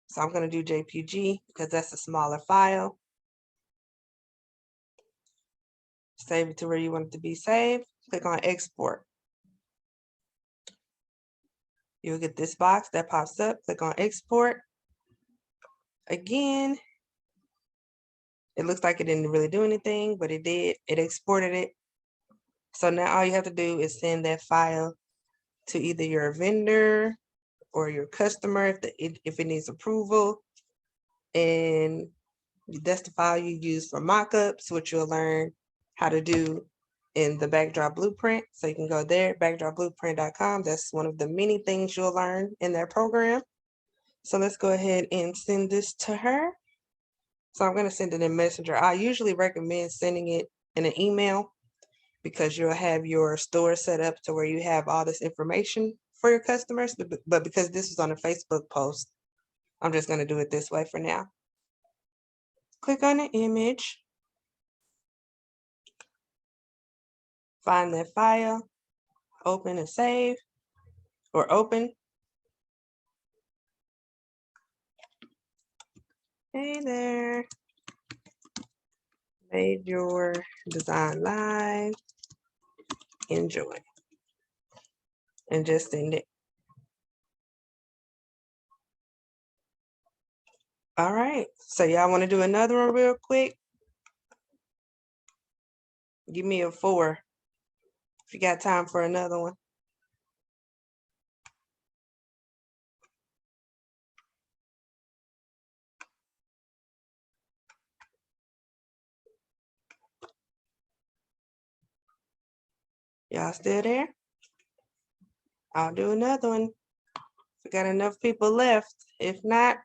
So I'm going to do JPG because that's a smaller file. Save it to where you want it to be saved. Click on Export. You'll get this box that pops up. Click on Export. Again, it looks like it didn't really do anything, but it did. It exported it. So now all you have to do is send that file to either your vendor or your customer if it needs approval. And that's the file you use for mockups, which you'll learn how to do in the backdrop blueprint. So you can go there, backdropblueprint.com. That's one of the many things you'll learn in that program. So let's go ahead and send this to her. So I'm going to send it in Messenger. I usually recommend sending it in an email because you'll have your store set up to where you have all this information for your customers. But because this is on a Facebook post, I'm just going to do it this way for now. Click on the image. Find that file, open and save, or open. Hey there. Made your design live. Enjoy. And just send it. All right. So y'all want to do another one real quick? Give me a 4 if you got time for another one. Y'all still there? I'll do another one. We got enough people left. If not,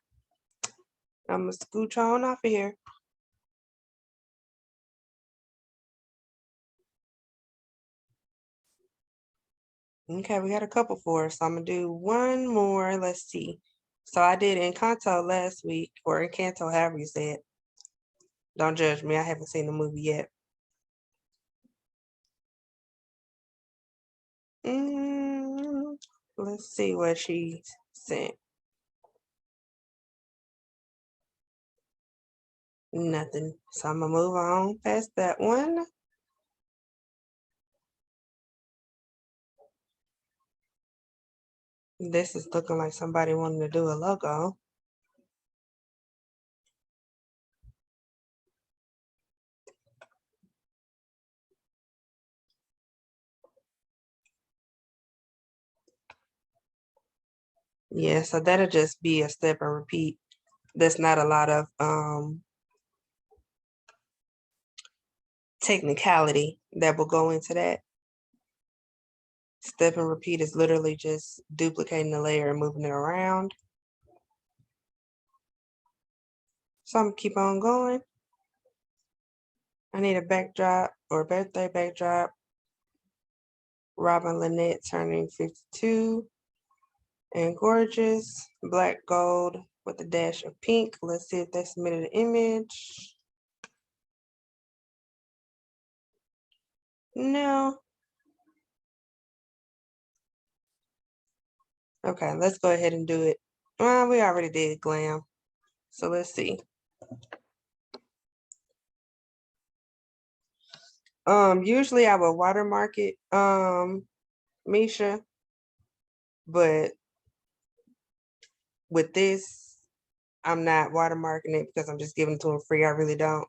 I'm gonna scooch on off of here. Okay, we got a couple for us. So I'm gonna do one more. Let's see. So I did Encanto last week, or Encanto, however you say it. Don't judge me. I haven't seen the movie yet. Let's see what she sent. Nothing. So I'm gonna move on past that one. This is looking like somebody wanted to do a logo. Yeah, so that'll just be a step and repeat. There's not a lot of technicality that will go into that. Step and repeat is literally just duplicating the layer and moving it around. So I'm gonna keep on going. I need a backdrop or birthday backdrop. Robin Lynette turning 52 and gorgeous. Black gold with a dash of pink. Let's see if they submitted an image. No. Okay, let's go ahead and do it. Well, we already did glam. So let's see. Usually I would watermark it, Misha, but with this, I'm not watermarking it because I'm just giving it to them free. I really don't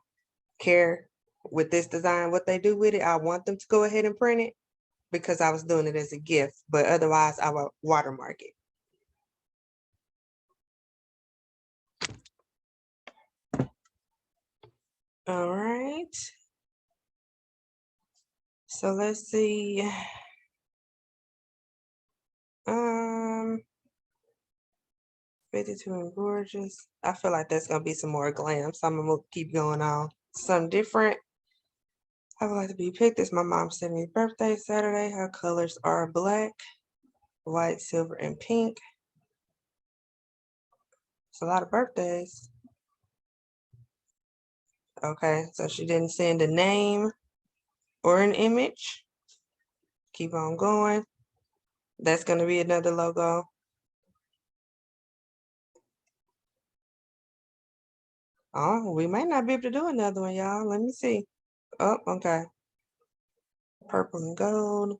care with this design what they do with it. I want them to go ahead and print it because I was doing it as a gift, but otherwise I would watermark it. All right. So let's see. 52 and gorgeous. I feel like that's gonna be some more glam, so I'm gonna keep going on. Something different. I would like to be picked. It's my mom's 70th birthday Saturday. Her colors are black, white, silver, and pink. It's a lot of birthdays. Okay, so she didn't send a name or an image. Keep on going. That's gonna be another logo. Oh, we might not be able to do another one, y'all. Let me see. Oh, okay. Purple and gold.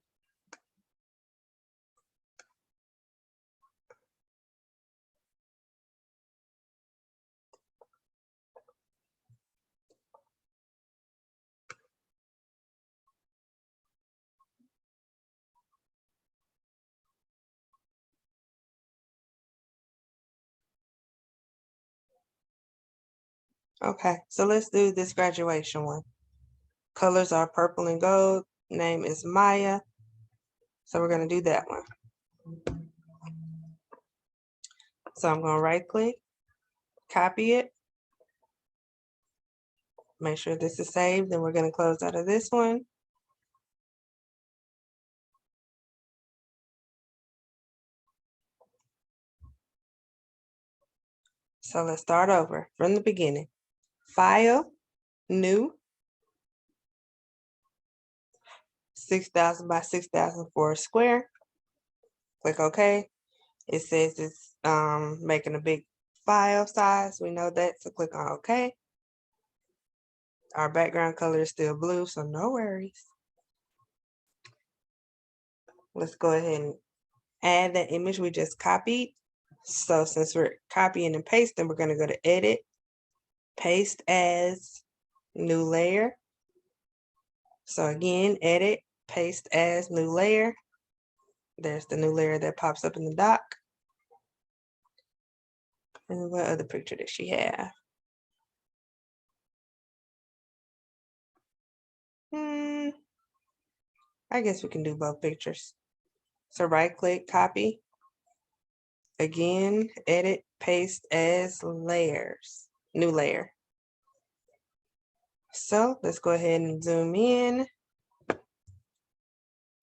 Okay, so let's do this graduation one. Colors are purple and gold. name is Maya. So we're going to do that one. So I'm going to right click, copy it, make sure this is saved. Then we're going to close out of this one. So let's start over from the beginning. File, new, 6,000 by 6,000 for a square. Click OK. It says it's making a big file size. We know that, so click on OK. Our background color is still blue, so no worries. Let's go ahead and add that image we just copied. So since we're copying and pasting, we're going to go to Edit, Paste as, New Layer. So again, Edit, Paste as, New Layer. There's the new layer that pops up in the dock. And what other picture does she have? I guess we can do both pictures. So right click, copy. Again, edit, paste as layers, new layer. So let's go ahead and zoom in.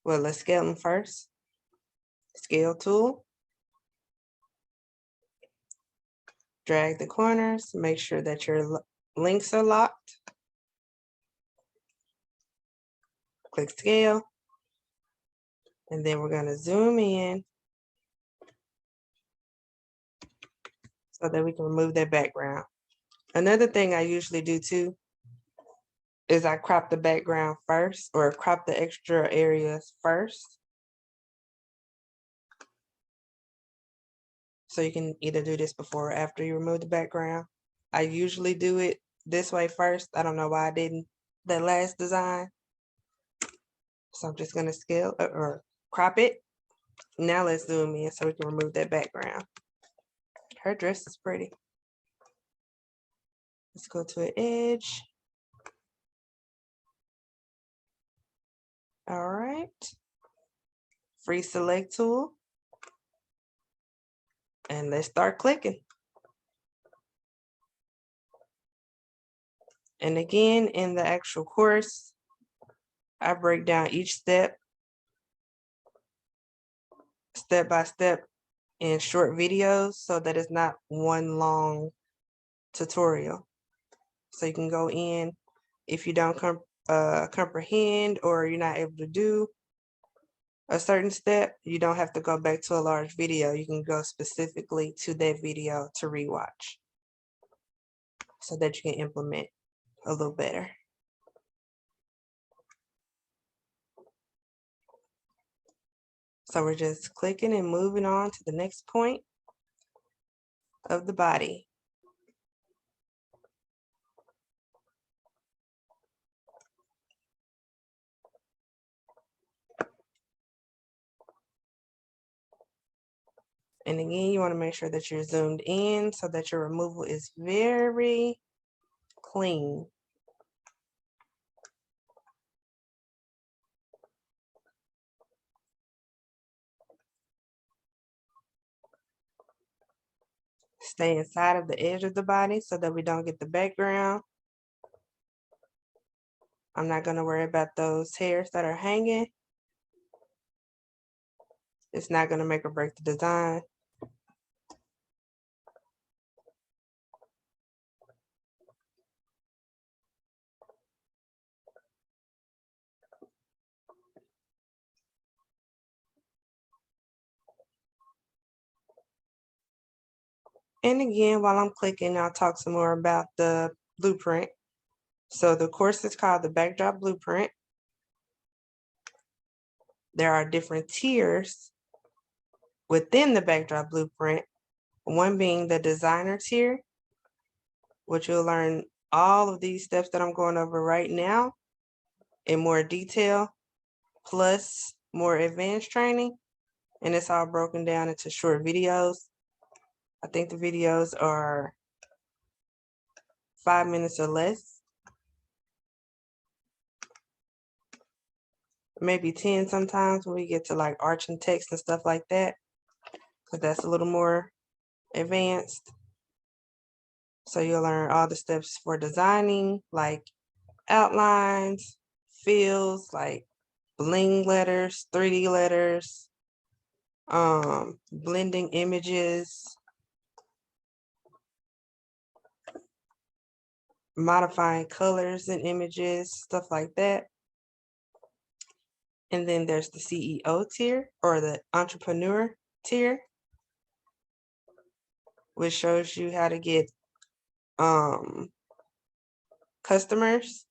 Well, let's scale them first. Scale tool. Drag the corners, make sure that your links are locked. Click scale. And then we're going to zoom in so that we can remove that background. Another thing I usually do too is I crop the background first, or crop the extra areas first. So you can either do this before or after you remove the background. I usually do it this way first. I don't know why I didn't that last design. So I'm just gonna scale or crop it. Now let's zoom in so we can remove that background. Her dress is pretty. Let's go to an edge. All right. Free select tool. And let's start clicking. And again, in the actual course, I break down each step by step in short videos so that it's not one long tutorial. So you can go in if you don't comprehend or you're not able to do a certain step, you don't have to go back to a large video. You can go specifically to that video to rewatch so that you can implement a little better. So we're just clicking and moving on to the next point of the body. And again, you want to make sure that you're zoomed in so that your removal is very clean. Stay inside of the edge of the body so that we don't get the background. I'm not going to worry about those hairs that are hanging. It's not going to make or break the design. And again, while I'm clicking, I'll talk some more about the blueprint. So the course is called the Backdrop Blueprint. There are different tiers within the Backdrop Blueprint, one being the designer tier, which you'll learn all of these steps that I'm going over right now in more detail, plus more advanced training. And it's all broken down into short videos. I think the videos are 5 minutes or less. maybe 10 sometimes when we get to like arch and text and stuff like that, because that's a little more advanced. So you'll learn all the steps for designing, like outlines, fills, like bling letters, 3D letters, blending images, modifying colors in images, stuff like that. And then there's the CEO tier or the entrepreneur tier, which shows you how to get customers.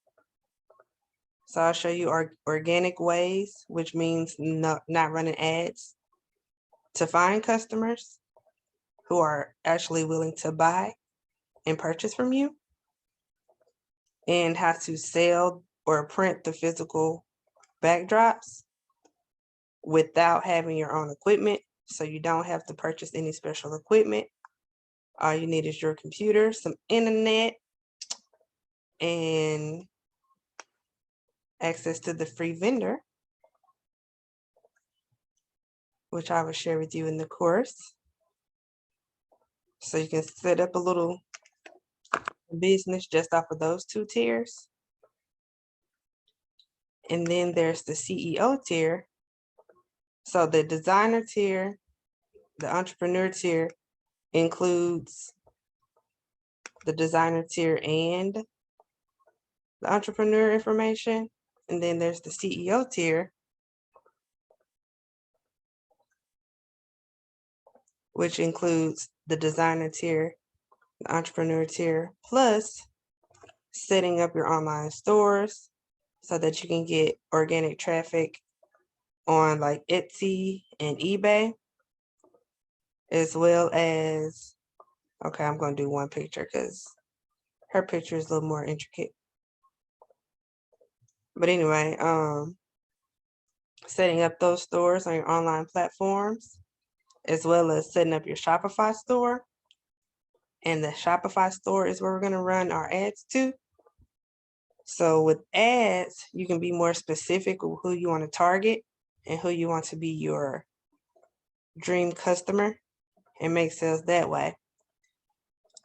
So I'll show you organic ways, which means not running ads, to find customers who are actually willing to buy and purchase from you, and how to sell or print the physical backdrops without having your own equipment. So you don't have to purchase any special equipment. All you need is your computer, some internet, and access to the free vendor, which I will share with you in the course. So you can set up a little business just off of those two tiers. And then there's the CEO tier. So the designer tier, the entrepreneur tier includes the designer tier and the entrepreneur information. And then there's the CEO tier, which includes the designer tier, the entrepreneur tier, plus setting up your online stores so that you can get organic traffic on like Etsy and eBay, as well as, okay, I'm going to do one picture because her picture is a little more intricate. But anyway, setting up those stores on your online platforms, as well as setting up your Shopify store. And the Shopify store is where we're going to run our ads to. So with ads, you can be more specific with who you want to target and who you want to be your dream customer and make sales that way.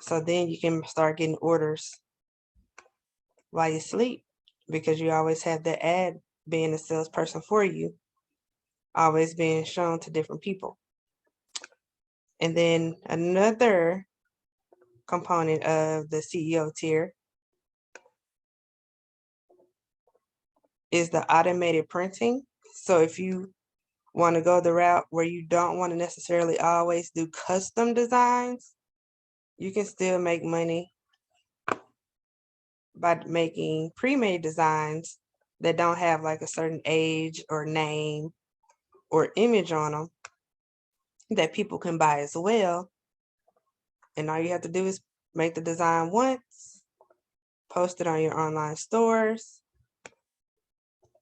So then you can start getting orders while you sleep, because you always have that ad being a salesperson for you, always being shown to different people. And then another component of the CEO tier is the automated printing. So if you want to go the route where you don't want to necessarily always do custom designs, you can still make money by making pre-made designs that don't have like a certain age or name or image on them that people can buy as well. And all you have to do is make the design once, post it on your online stores,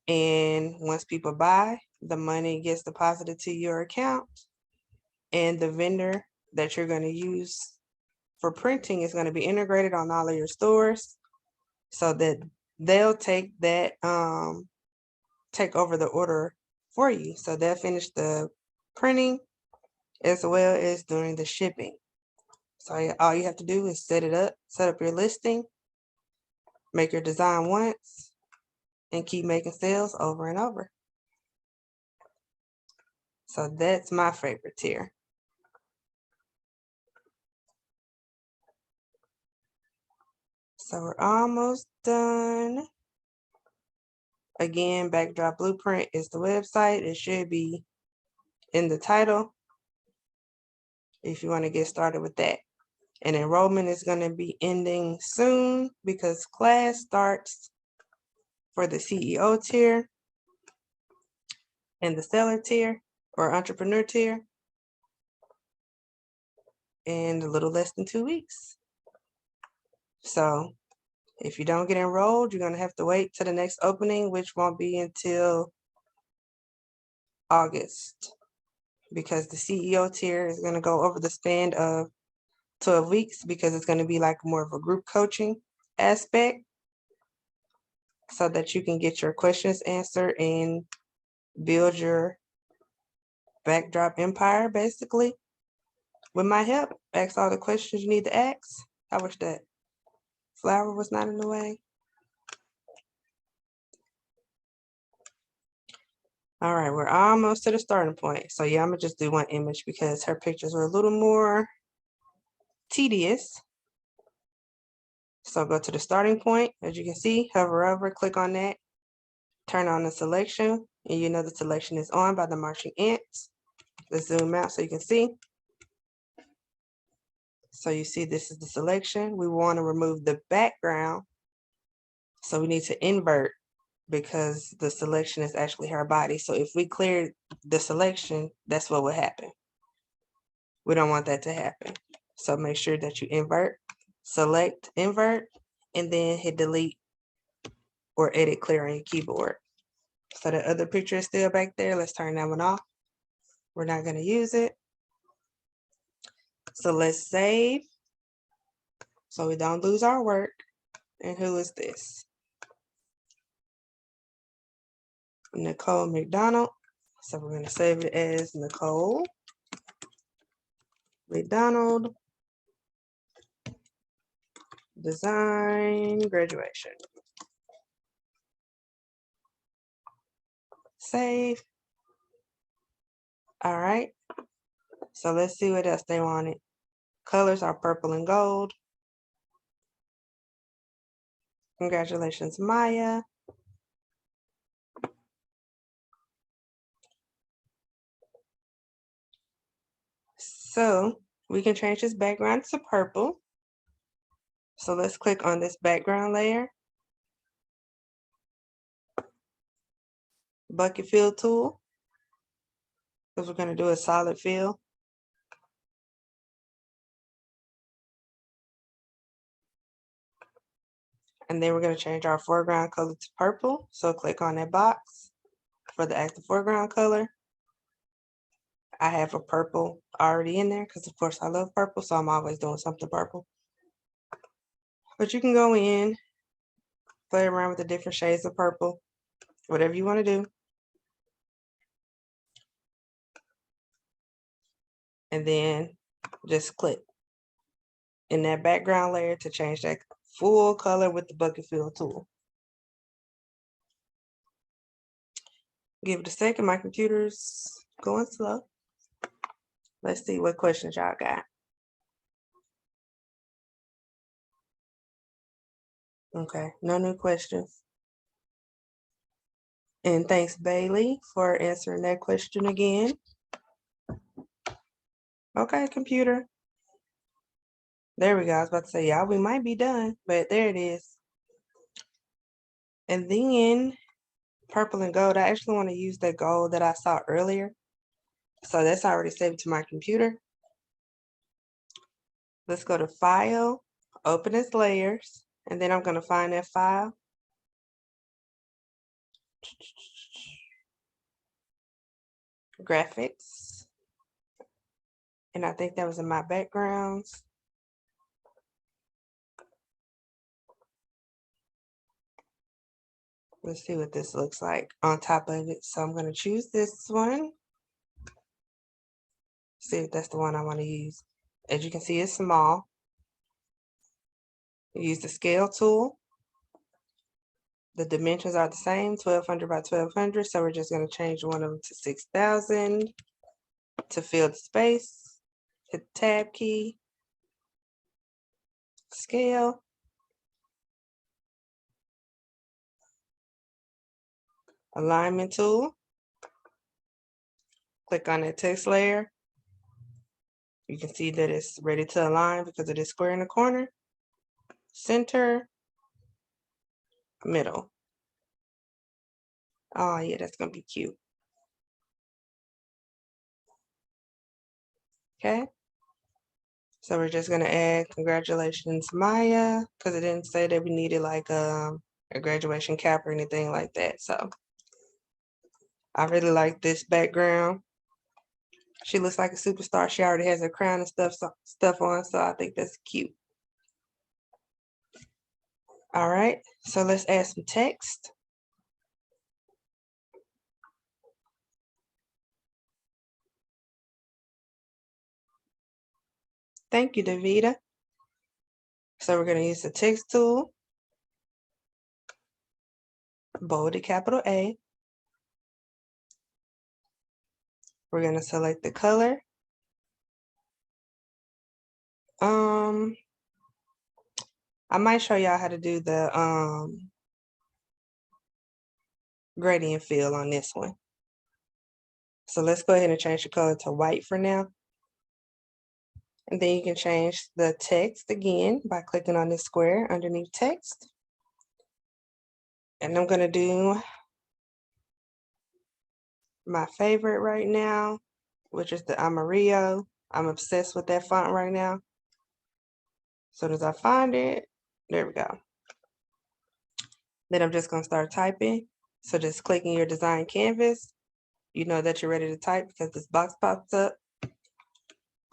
and once people buy, the money gets deposited to your account, and the vendor that you're going to use for printing is going to be integrated on all of your stores, so that they'll take that take over the order for you. So they'll finish the printing as well as doing the shipping. So all you have to do is set up your listing, make your design once, and keep making sales over and over. So that's my favorite tier. So we're almost done. Again, Backdrop Blueprint is the website. It should be in the title if you want to get started with that. And enrollment is going to be ending soon because class starts for the CEO tier and the seller tier or entrepreneur tier in a little less than 2 weeks. So if you don't get enrolled, you're going to have to wait till the next opening, which won't be until August, because the CEO tier is going to go over the span of 12 weeks, because it's going to be like more of a group coaching aspect, so that you can get your questions answered and build your backdrop empire, basically. With my help, ask all the questions you need to ask. I wish that flower was not in the way. All right, we're almost to the starting point. So yeah, I'm gonna just do one image because her pictures are a little more tedious. So go to the starting point. As you can see, hover over, click on that, turn on the selection, and you know the selection is on by the marching ants. Let's zoom out so you can see. So you see this is the selection. We want to remove the background. So we need to invert because the selection is actually her body. So if we clear the selection, that's what would happen. We don't want that to happen. So make sure that you invert, select, invert, and then hit delete or edit clear on your keyboard. So the other picture is still back there. Let's turn that one off. We're not going to use it. So let's save so we don't lose our work. And who is this? Nicole McDonald. So we're going to save it as Nicole McDonald Design Graduation. Save. All right. So let's see what else they wanted. Colors are purple and gold. Congratulations, Maya. So we can change this background to purple. So let's click on this background layer. Bucket fill tool. Because we're going to do a solid fill. And then we're going to change our foreground color to purple. So click on that box for the active foreground color. I have a purple already in there because of course I love purple, so I'm always doing something purple. But you can go in, play around with the different shades of purple, whatever you want to do. And then just click in that background layer to change that full color with the bucket fill tool. Give it a second, my computer's going slow. Let's see what questions y'all got. Okay, no new questions. And thanks, Bailey, for answering that question again. Okay, computer. There we go. I was about to say, y'all, we might be done, but there it is. And then purple and gold, I actually want to use the gold that I saw earlier. So that's already saved to my computer. Let's go to File, open as layers, and then I'm going to find that file. Graphics. And I think that was in my backgrounds. Let's see what this looks like on top of it. So I'm going to choose this one. See if that's the one I want to use. As you can see, it's small. Use the scale tool. The dimensions are the same, 1200 by 1200. So we're just going to change one of them to 6000 to fill the space. Hit the tab key. Scale. Alignment tool. Click on that text layer. You can see that it's ready to align because it is square in the corner. Center. Middle. Oh yeah, that's gonna be cute. Okay. So we're just gonna add congratulations, Maya, because it didn't say that we needed like a graduation cap or anything like that. So I really like this background. She looks like a superstar. She already has her crown and stuff on, so I think that's cute. All right, so let's add some text. Thank you, Davida. So we're going to use the text tool, bolded capital A. We're going to select the color. I might show y'all how to do the gradient fill on this one. So let's go ahead and change the color to white for now. And then you can change the text again by clicking on this square underneath text. And I'm going to do my favorite right now, which is the Amarillo. I'm obsessed with that font right now. As soon as I find it, there we go. Then I'm just going to start typing. So just clicking your design canvas, you know that you're ready to type because this box pops up.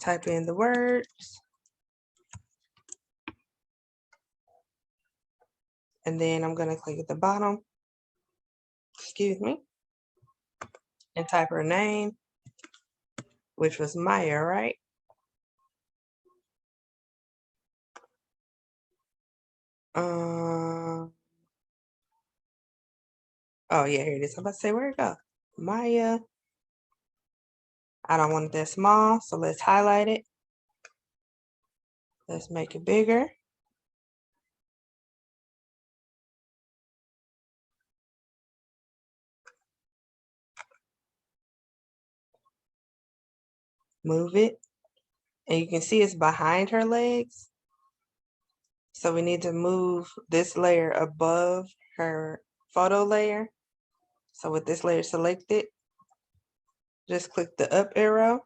Type in the words. And then I'm going to click at the bottom, excuse me, and type her name, which was Maya, right? Oh yeah, here it is. I'm about to say, where'd it go? Maya. I don't want it that small, so let's highlight it. Let's make it bigger. Move it. And you can see it's behind her legs. So we need to move this layer above her photo layer. So with this layer selected, just click the up arrow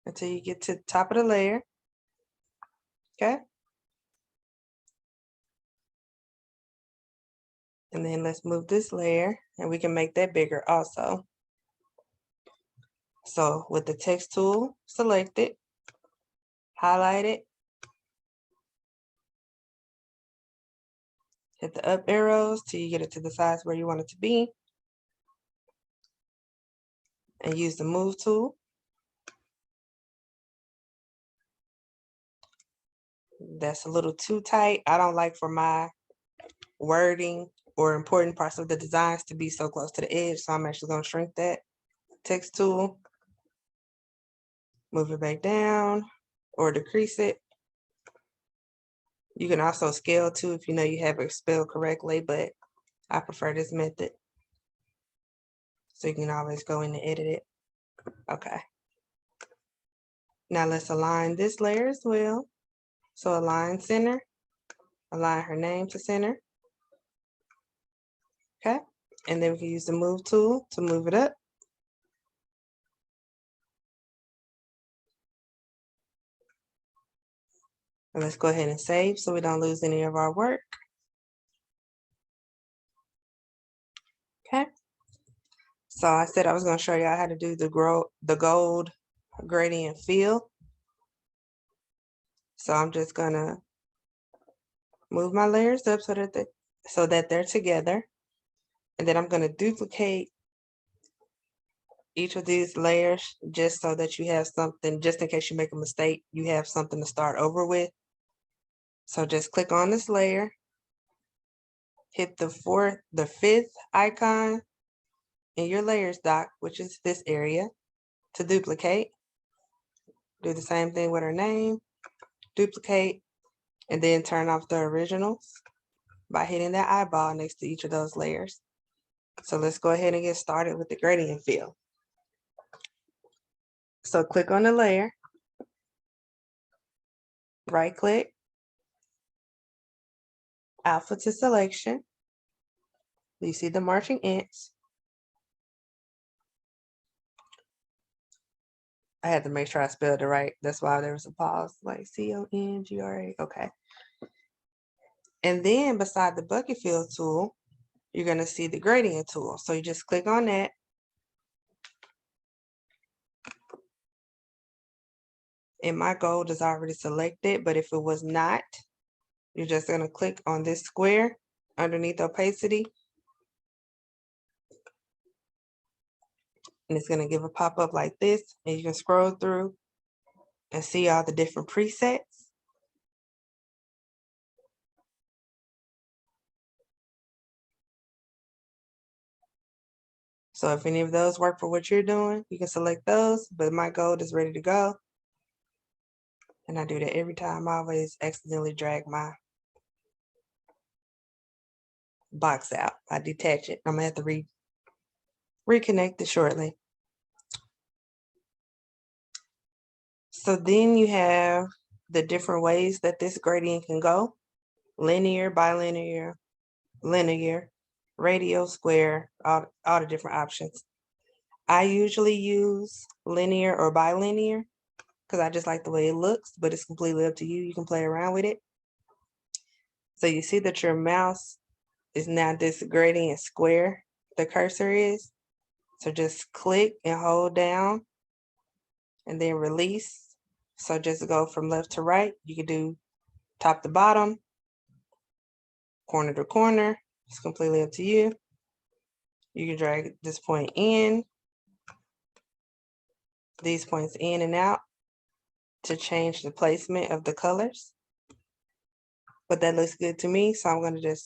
until you get to the top of the layer. Okay. And then let's move this layer and we can make that bigger also. So with the text tool selected, highlight it, hit the up arrows till you get it to the size where you want it to be, and use the move tool. That's a little too tight. I don't like for my wording or important parts of the designs to be so close to the edge, so I'm actually going to shrink that. Text tool, move it back down or decrease it. You can also scale too if you know you have it spelled correctly, but I prefer this method. So you can always go in and edit it. Okay. Now let's align this layer as well. So align center, align her name to center. Okay. And then we can use the move tool to move it up. And let's go ahead and save so we don't lose any of our work. Okay. So I said I was going to show y'all how to do the gold gradient fill. So I'm just going to move my layers up so that they're together. And then I'm going to duplicate each of these layers just so that you have something, just in case you make a mistake, you have something to start over with. So just click on this layer, hit the fifth icon in your layers dock, which is this area, to duplicate. Do the same thing with her name, duplicate, and then turn off the originals by hitting that eyeball next to each of those layers. So let's go ahead and get started with the gradient fill. So click on the layer, right click, alpha to selection. You see the marching ants. I had to make sure I spelled it right. That's why there was a pause, like C-O-N-G-R-A, okay. And then beside the bucket fill tool, you're gonna see the gradient tool. So you just click on that. And my gold is already selected, but if it was not, you're just gonna click on this square underneath opacity. and it's gonna give a pop-up like this, and you can scroll through and see all the different presets. So if any of those work for what you're doing, you can select those, but my gold is ready to go. And I do that every time. I always accidentally drag my box out. I detach it. I'm gonna have to reconnect it shortly. So then you have the different ways that this gradient can go: linear, bilinear, linear, radial, square, all the different options. I usually use linear or bilinear because I just like the way it looks, but it's completely up to you. You can play around with it. So you see that your mouse is now this gradient square, the cursor is. So just click and hold down and then release. So just go from left to right. You can do top to bottom, corner to corner. It's completely up to you. You can drag this point in, these points in and out to change the placement of the colors. But that looks good to me. So I'm going to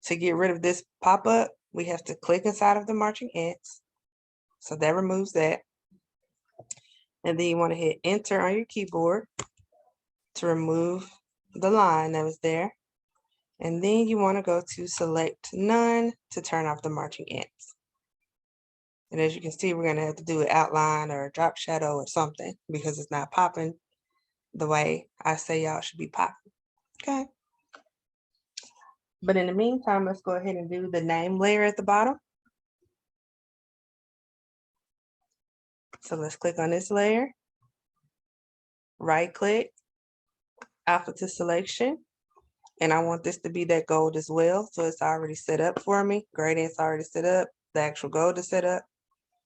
to get rid of this pop-up, we have to click inside of the marching ants. So that removes that. And then you want to hit enter on your keyboard to remove the line that was there. And then you want to go to select none to turn off the marching ants. And as you can see, we're going to have to do an outline or a drop shadow or something because it's not popping the way I say y'all should be popping. Okay. But in the meantime, let's go ahead and do the name layer at the bottom. So let's click on this layer, right click, alpha to selection. And I want this to be that gold as well. So it's already set up for me. Gradient's already set up. The actual gold is set up.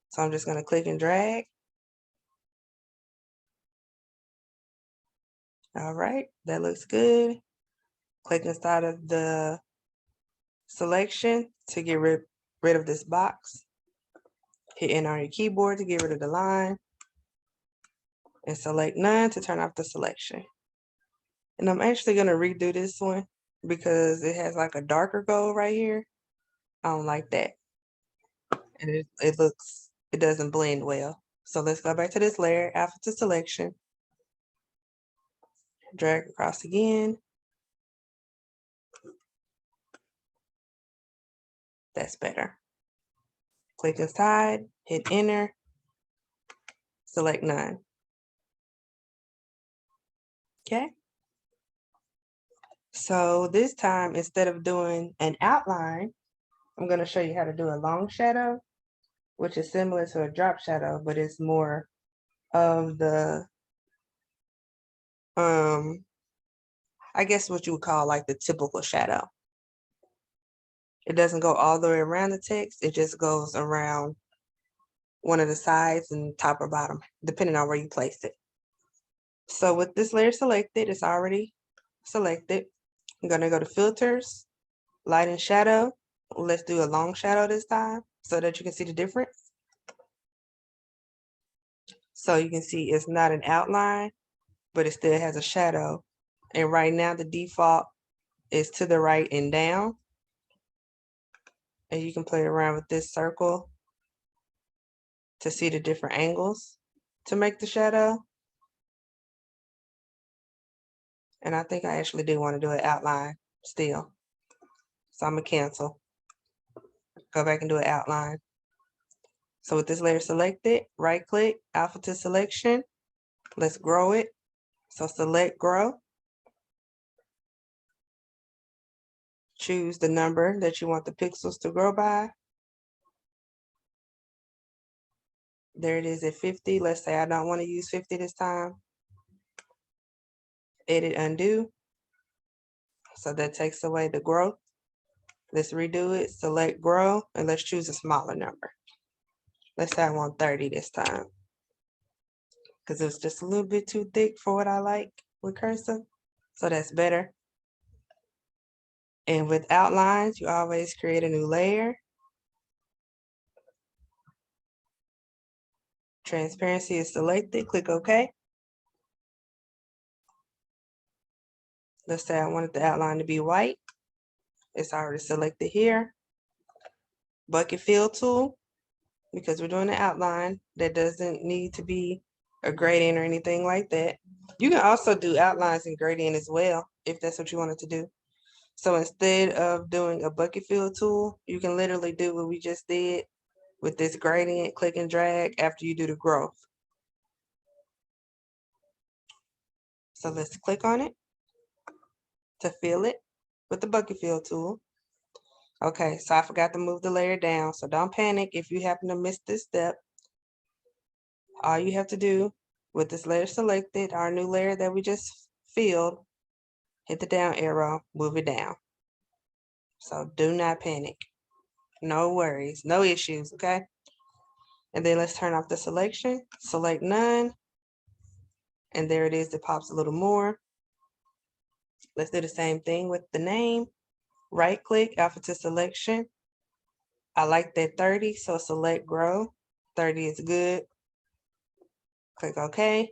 So I'm just going to click and drag. All right, that looks good. Click inside of the selection to get rid of this box. Hit N on your keyboard to get rid of the line. And select none to turn off the selection. And I'm actually going to redo this one because it has like a darker gold right here. I don't like that. And it doesn't blend well. So let's go back to this layer, alpha to selection. Drag across again. That's better. Click inside, hit enter, select none. Okay. So this time, instead of doing an outline, I'm going to show you how to do a long shadow, which is similar to a drop shadow, but it's more of the, I guess what you would call like the typical shadow. It doesn't go all the way around the text. It just goes around one of the sides and top or bottom, depending on where you place it. So with this layer selected, it's already selected. I'm going to go to filters, light and shadow. Let's do a long shadow this time so that you can see the difference. So you can see it's not an outline, but it still has a shadow. And right now the default is to the right and down. And you can play around with this circle to see the different angles to make the shadow. And I think I actually do want to do an outline still. So I'm gonna cancel. Go back and do an outline. So with this layer selected, right click, alpha to selection. Let's grow it. So select grow. Choose the number that you want the pixels to grow by. There it is at 50. Let's say I don't want to use 50 this time. Edit, undo. So that takes away the growth. Let's redo it, select grow, and let's choose a smaller number. Let's say I want 30 this time because it was just a little bit too thick for what I like with cursor. So that's better. And with outlines, you always create a new layer. Transparency is selected, click OK. Let's say I wanted the outline to be white. It's already selected here. Bucket fill tool, because we're doing the outline, that doesn't need to be a gradient or anything like that. You can also do outlines and gradient as well, if that's what you wanted to do. So instead of doing a bucket fill tool, you can literally do what we just did with this gradient, click and drag after you do the growth. So let's click on it to fill it with the bucket fill tool. Okay, so I forgot to move the layer down, so don't panic if you happen to miss this step. All you have to do with this layer selected, our new layer that we just filled, hit the down arrow, move it down. So do not panic. No worries, no issues, okay? And then let's turn off the selection, select none. And there it is, it pops a little more. Let's do the same thing with the name. Right click, alpha to selection. I like that 30, so select grow. 30 is good. Click OK.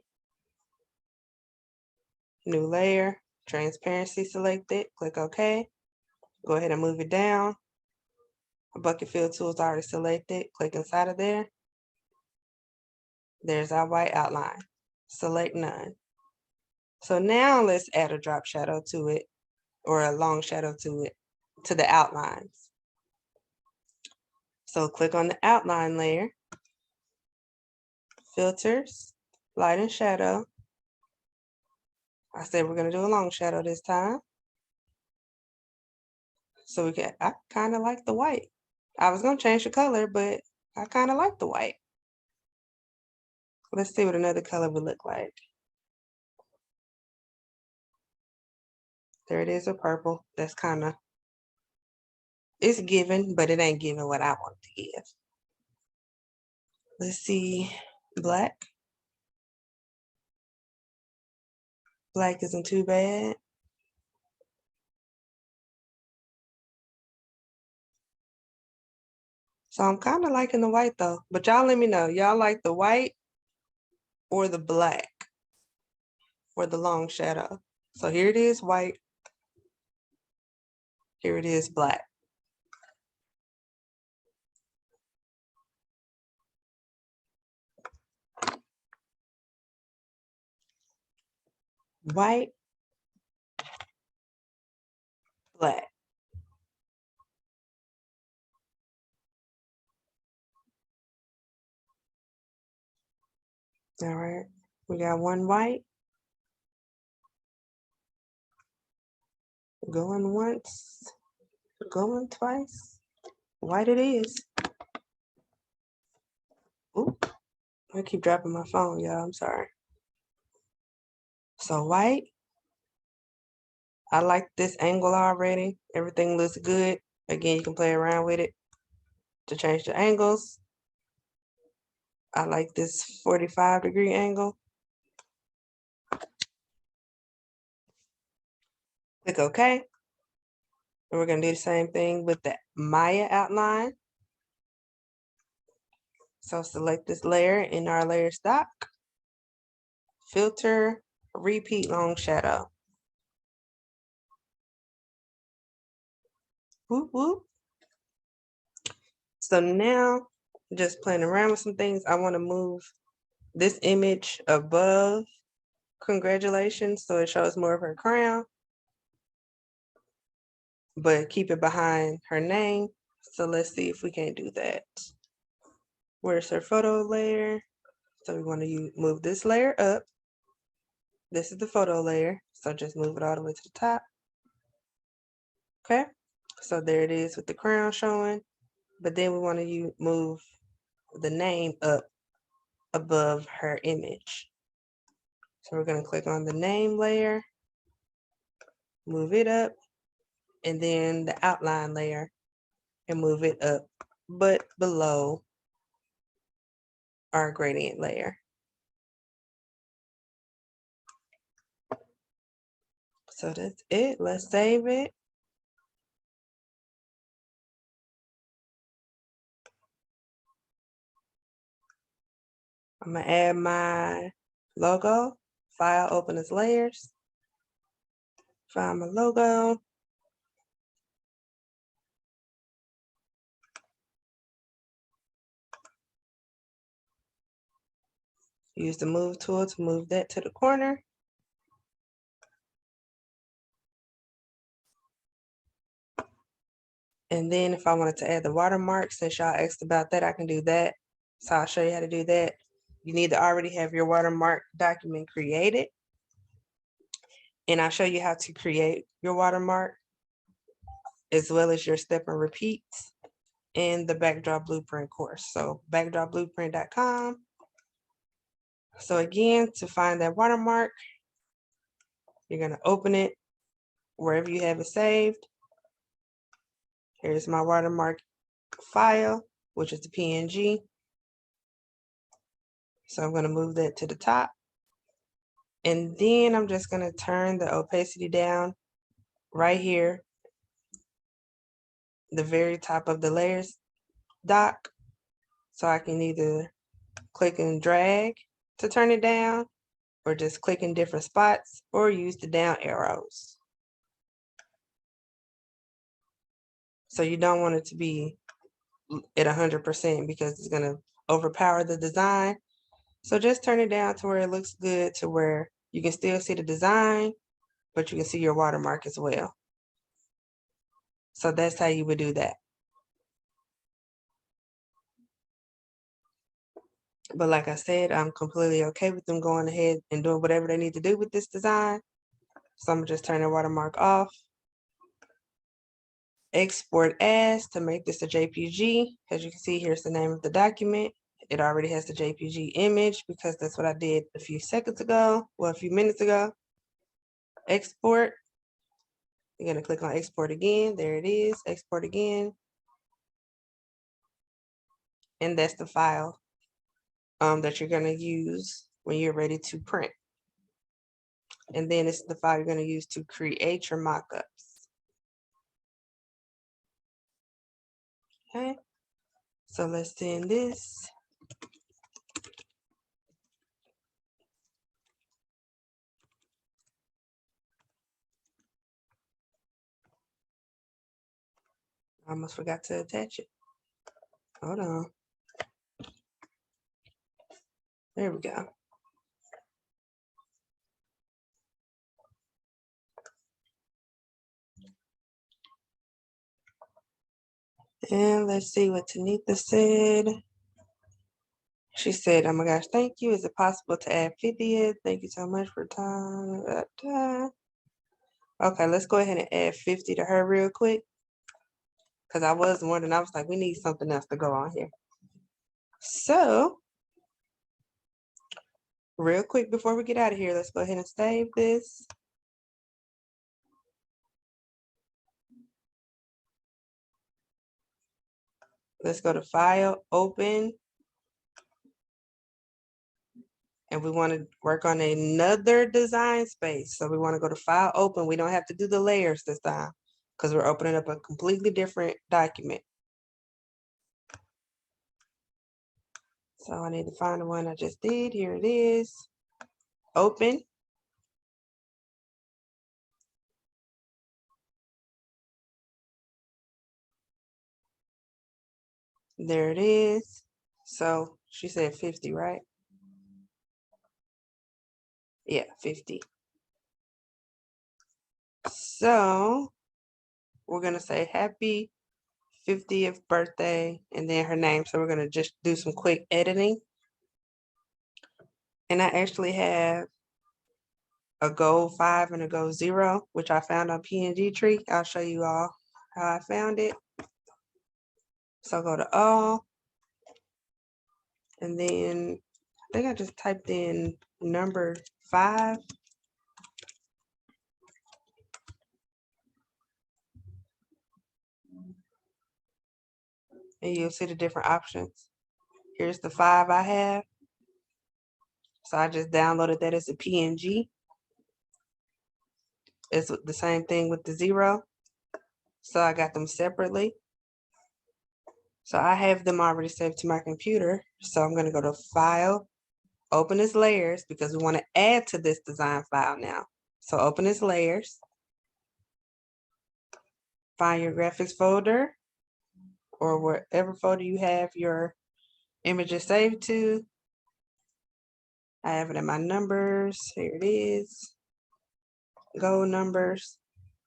New layer, transparency selected, click OK. Go ahead and move it down. A bucket fill tool is already selected, click inside of there. There's our white outline. Select none. So now let's add a drop shadow to it, or a long shadow to it, to the outlines. So click on the outline layer, filters, light and shadow. I said we're gonna do a long shadow this time. So I kind of like the white. I was gonna change the color, but I kind of like the white. Let's see what another color would look like. There it is, a purple. That's kind of, it's given, but it ain't giving what I want to give. Let's see, black. Black isn't too bad. So I'm kind of liking the white though, but y'all let me know, y'all like the white or the black for the long shadow. So here it is, white. Here it is, black. White, black. All right, we got one white. Going once, going twice. White it is. Ooh, I keep dropping my phone, y'all, I'm sorry. So white, I like this angle already. Everything looks good. Again, you can play around with it to change the angles. I like this 45-degree angle. Click OK. And we're gonna do the same thing with the Maya outline. So select this layer in our layer stock. Filter, repeat long shadow. Whoop, whoop. So now, just playing around with some things, I want to move this image above congratulations, so it shows more of her crown, but keep it behind her name. So let's see if we can't do that. Where's her photo layer? So we want to move this layer up. This is the photo layer, so just move it all the way to the top. Okay, so there it is with the crown showing, but then we want to move the name up above her image. So we're going to click on the name layer, move it up, and then the outline layer and move it up, but below our gradient layer. So that's it. Let's save it. I'm gonna add my logo, file, open as layers, find my logo. Use the move tool to move that to the corner. And then if I wanted to add the watermark, since y'all asked about that, I can do that. So I'll show you how to do that. You need to already have your watermark document created. And I'll show you how to create your watermark as well as your step and repeats in the backdrop blueprint course. So backdropblueprint.com. So again, to find that watermark, you're gonna open it wherever you have it saved. Here's my watermark file, which is the PNG. So I'm gonna move that to the top. And then I'm just gonna turn the opacity down right here, the very top of the layers dock. So I can either click and drag to turn it down, or just click in different spots, or use the down arrows. So you don't want it to be at 100% because it's gonna overpower the design. So just turn it down to where it looks good, to where you can still see the design, but you can see your watermark as well. So that's how you would do that. But like I said, I'm completely okay with them going ahead and doing whatever they need to do with this design. So I'm gonna just turn the watermark off. Export as to make this a JPG. As you can see, here's the name of the document. It already has the JPG image because that's what I did a few seconds ago, well, a few minutes ago. Export. You're gonna click on export again. There it is, export again. And that's the file that you're gonna use when you're ready to print. And then it's the file you're gonna use to create your mockups. Okay, so let's send this. I almost forgot to attach it. Hold on. There we go. And let's see what Tanika said. She said, oh my gosh, thank you. Is it possible to add 50? Thank you so much for time. Okay, let's go ahead and add 50 to her real quick. Because I was wondering, I was like, we need something else to go on here. So, real quick before we get out of here, let's go ahead and save this. Let's go to File, Open. And we want to work on another design space. So we want to go to File, Open. We don't have to do the layers this time because we're opening up a completely different document. So I need to find the one I just did. Here it is. Open. There it is. So she said 50, right? Yeah, 50. So we're gonna say happy 50th birthday and then her name. So we're gonna just do some quick editing. And I actually have a gold 5 and a gold 0, which I found on PNG Tree. I'll show you all how I found it. So go to all. And then I think I just typed in number 5. And you'll see the different options. Here's the 5 I have. So I just downloaded that as a PNG. It's the same thing with the 0. So I got them separately. So I have them already saved to my computer. So I'm gonna go to File, open as layers because we want to add to this design file now. So open as layers. Find your graphics folder or whatever folder you have your images saved to. I have it in my numbers. Here it is. Go numbers.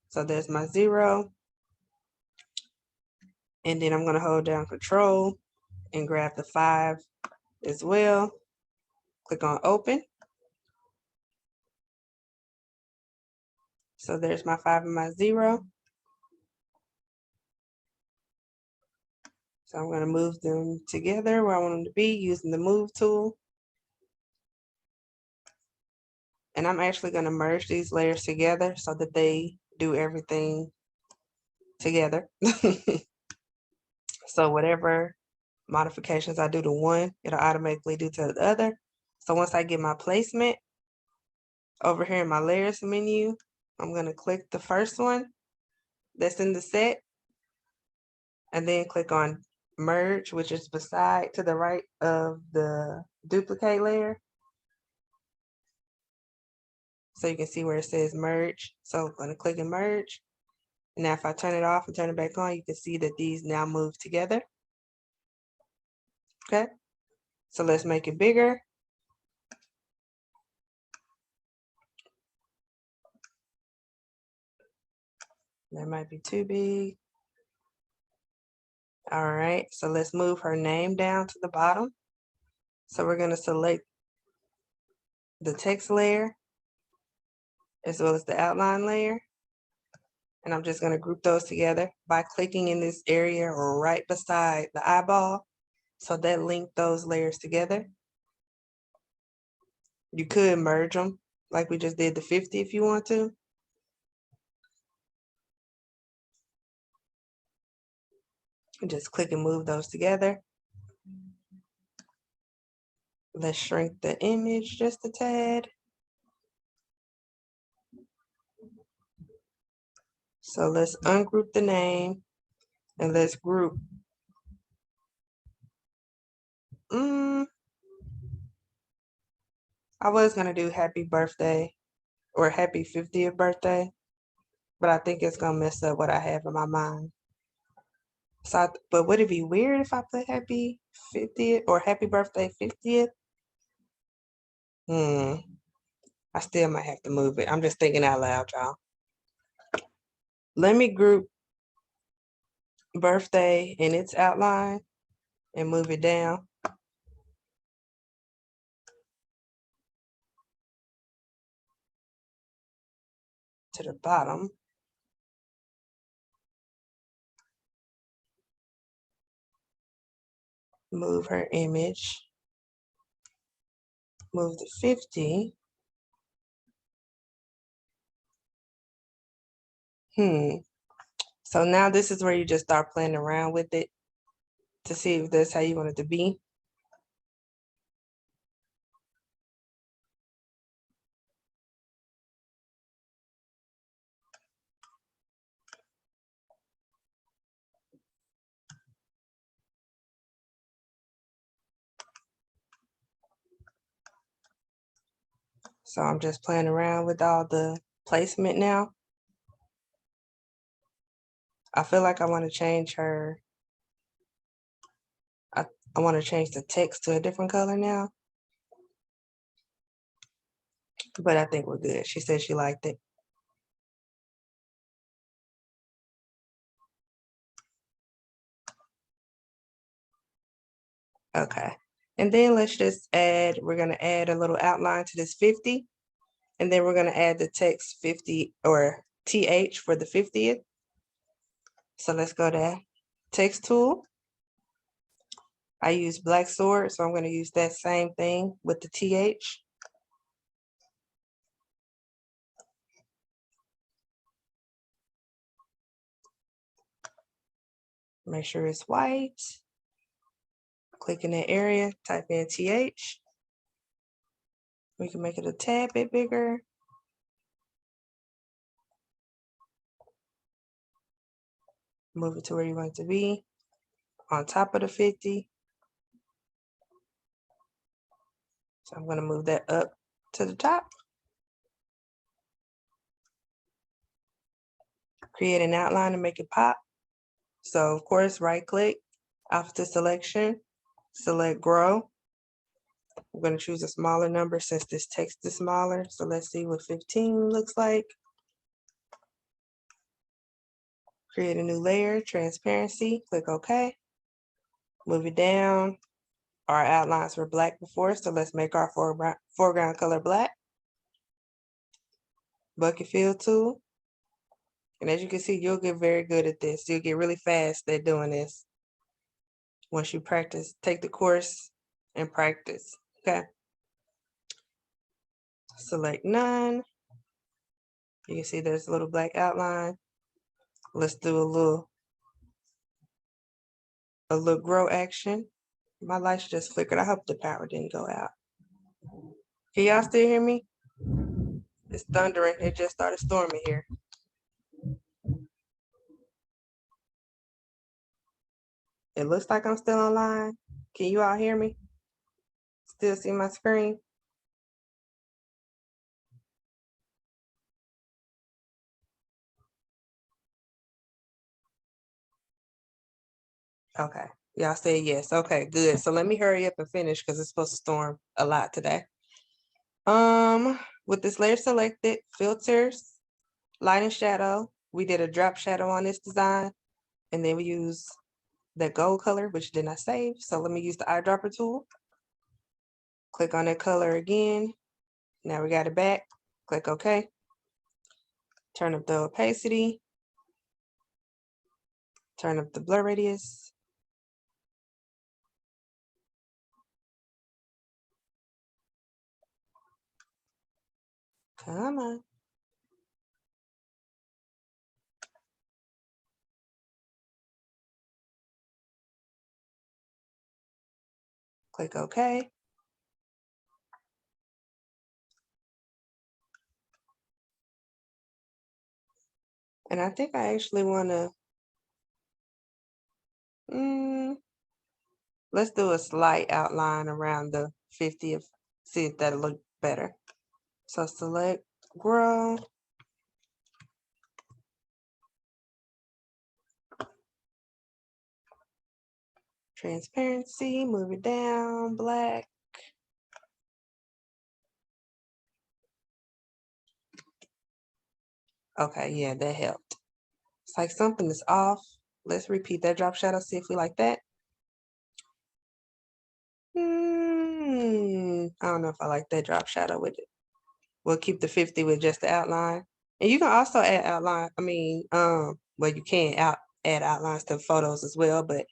So there's my 0. And then I'm going to hold down Control and grab the 5 as well. Click on open. So there's my 5 and my 0. So I'm going to move them together where I want them to be using the move tool. And I'm actually going to merge these layers together so that they do everything together. So whatever modifications I do to one, it'll automatically do to the other. So once I get my placement over here in my layers menu, I'm going to click the first one that's in the set and then click on merge, which is beside to the right of the duplicate layer. So you can see where it says merge. So I'm going to click and merge. And now if I turn it off and turn it back on, you can see that these now move together. Okay, so let's make it bigger. That might be too big. All right, so let's move her name down to the bottom. So we're going to select the text layer as well as the outline layer. And I'm just going to group those together by clicking in this area right beside the eyeball. So that linked those layers together. You could merge them like we just did the 50 if you want to. And just click and move those together. Let's shrink the image just a tad. So let's ungroup the name and let's group. I was gonna do happy birthday or happy 50th birthday, but I think it's gonna mess up what I have in my mind. So, but would it be weird if I put happy 50th or happy birthday 50th? I still might have to move it. I'm just thinking out loud, y'all. Let me group birthday in its outline and move it down. To the bottom. Move her image. Move the 50. So now this is where you just start playing around with it to see if that's how you want it to be. So I'm just playing around with all the placement now. I feel like I want to change her. I want to change the text to a different color now. But I think we're good. She said she liked it. Okay. And then let's just add, we're going to add a little outline to this 50. And then we're going to add the text 50 or TH for the 50th. So let's go to text tool. I use black sword, so I'm going to use that same thing with the TH. Make sure it's white. Click in that area, type in TH. We can make it a tad bit bigger. Move it to where you want it to be, on top of the 50. So I'm gonna move that up to the top. Create an outline to make it pop. So of course, right click, opposite selection, select grow. I'm going to choose a smaller number since this text is smaller. So let's see what 15 looks like. Create a new layer, transparency, click OK. Move it down. Our outlines were black before, so let's make our foreground color black. Bucket fill tool. And as you can see, you'll get very good at this. You'll get really fast at doing this once you practice. Take the course and practice, okay? Select none. You can see there's a little black outline. Let's do a little grow action. My lights just flickered. I hope the power didn't go out. Can y'all still hear me? It's thundering. It just started storming here. It looks like I'm still online. Can you all hear me? Still see my screen? Okay. Y'all say yes. Okay, good. So let me hurry up and finish because it's supposed to storm a lot today. With this layer selected, filters, light and shadow. We did a drop shadow on this design, and then we use that gold color, which did not save. So let me use the eyedropper tool. Click on that color again. Now we got it back. Click OK. Turn up the opacity. Turn up the blur radius. Come on. Click OK. And I think I actually want to, let's do a slight outline around the 50th, see if that'll look better. So select grow. Transparency, move it down, black. Okay, yeah, that helped. It's like something is off. Let's repeat that drop shadow, see if we like that. I don't know if I like that drop shadow with it. We'll keep the 50 with just the outline. And you can also add outline, well, you can add outlines to photos as well, but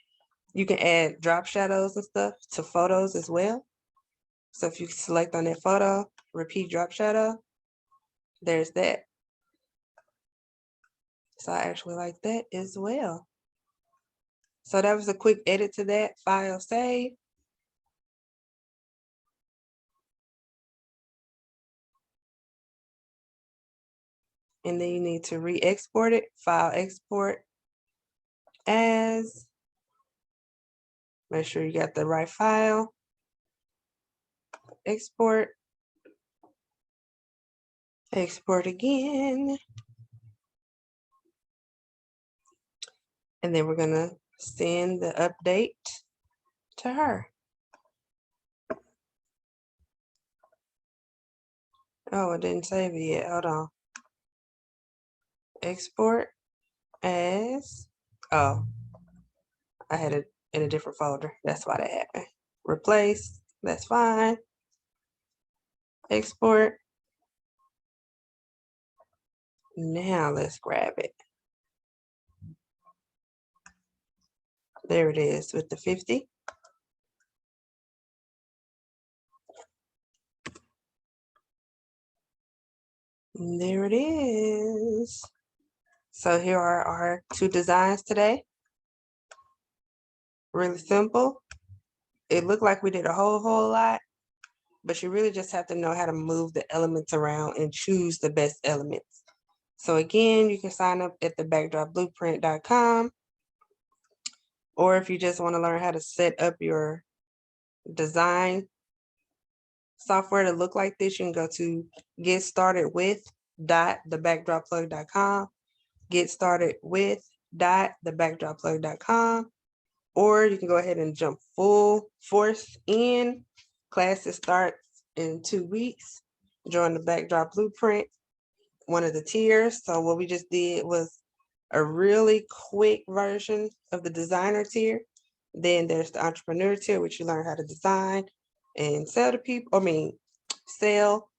you can add drop shadows and stuff to photos as well. So if you select on that photo, repeat drop shadow, there's that. So I actually like that as well. So that was a quick edit to that. File, save. And then you need to re-export it. File, export as. Make sure you got the right file. Export. Export again. And then we're gonna send the update to her. Oh, I didn't save it yet. Hold on. Export as. Oh, I had it in a different folder. That's why that happened. Replace. That's fine. Export. Now let's grab it. There it is with the 50. And there it is. So here are our two designs today. Really simple. It looked like we did a whole lot, but you really just have to know how to move the elements around and choose the best elements. So again, you can sign up at thebackdropblueprint.com, or if you just want to learn how to set up your design software to look like this, you can go to get started with .thebackdropplug.com, get started with .thebackdropplug.com, or you can go ahead and jump full force in. Classes start in 2 weeks. Join the Backdrop Blueprint, one of the tiers. So what we just did was a really quick version of the designer tier. Then there's the entrepreneur tier, which you learn how to design and sell to people, sell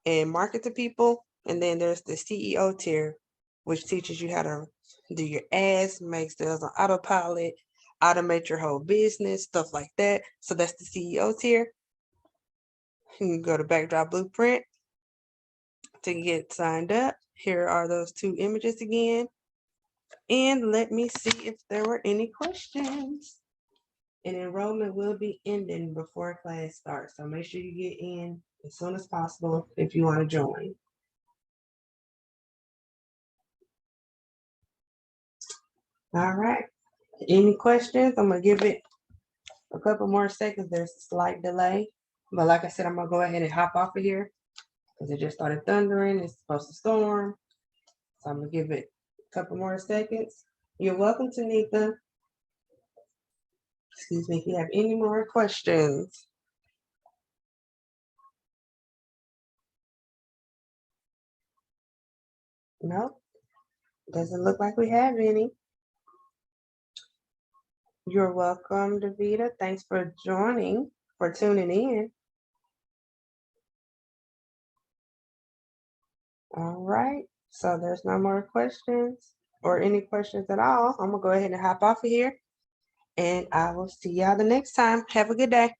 and market to people. And then there's the CEO tier, which teaches you how to do your ads, make sales on autopilot, automate your whole business, stuff like that. So that's the CEO tier. You can go to Backdrop Blueprint to get signed up. Here are those 2 images again. And let me see if there were any questions. And enrollment will be ending before class starts. So make sure you get in as soon as possible if you want to join. All right. Any questions? I'm going to give it a couple more seconds. There's a slight delay. But like I said, I'm going to go ahead and hop off of here because it just started thundering. It's supposed to storm. So I'm going to give it a couple more seconds. You're welcome, Tanika. Excuse me if you have any more questions. Nope. Doesn't look like we have any. You're welcome, Davita. Thanks for joining, for tuning in. All right. So there's no more questions or any questions at all. I'm going to go ahead and hop off of here. And I will see y'all the next time. Have a good day.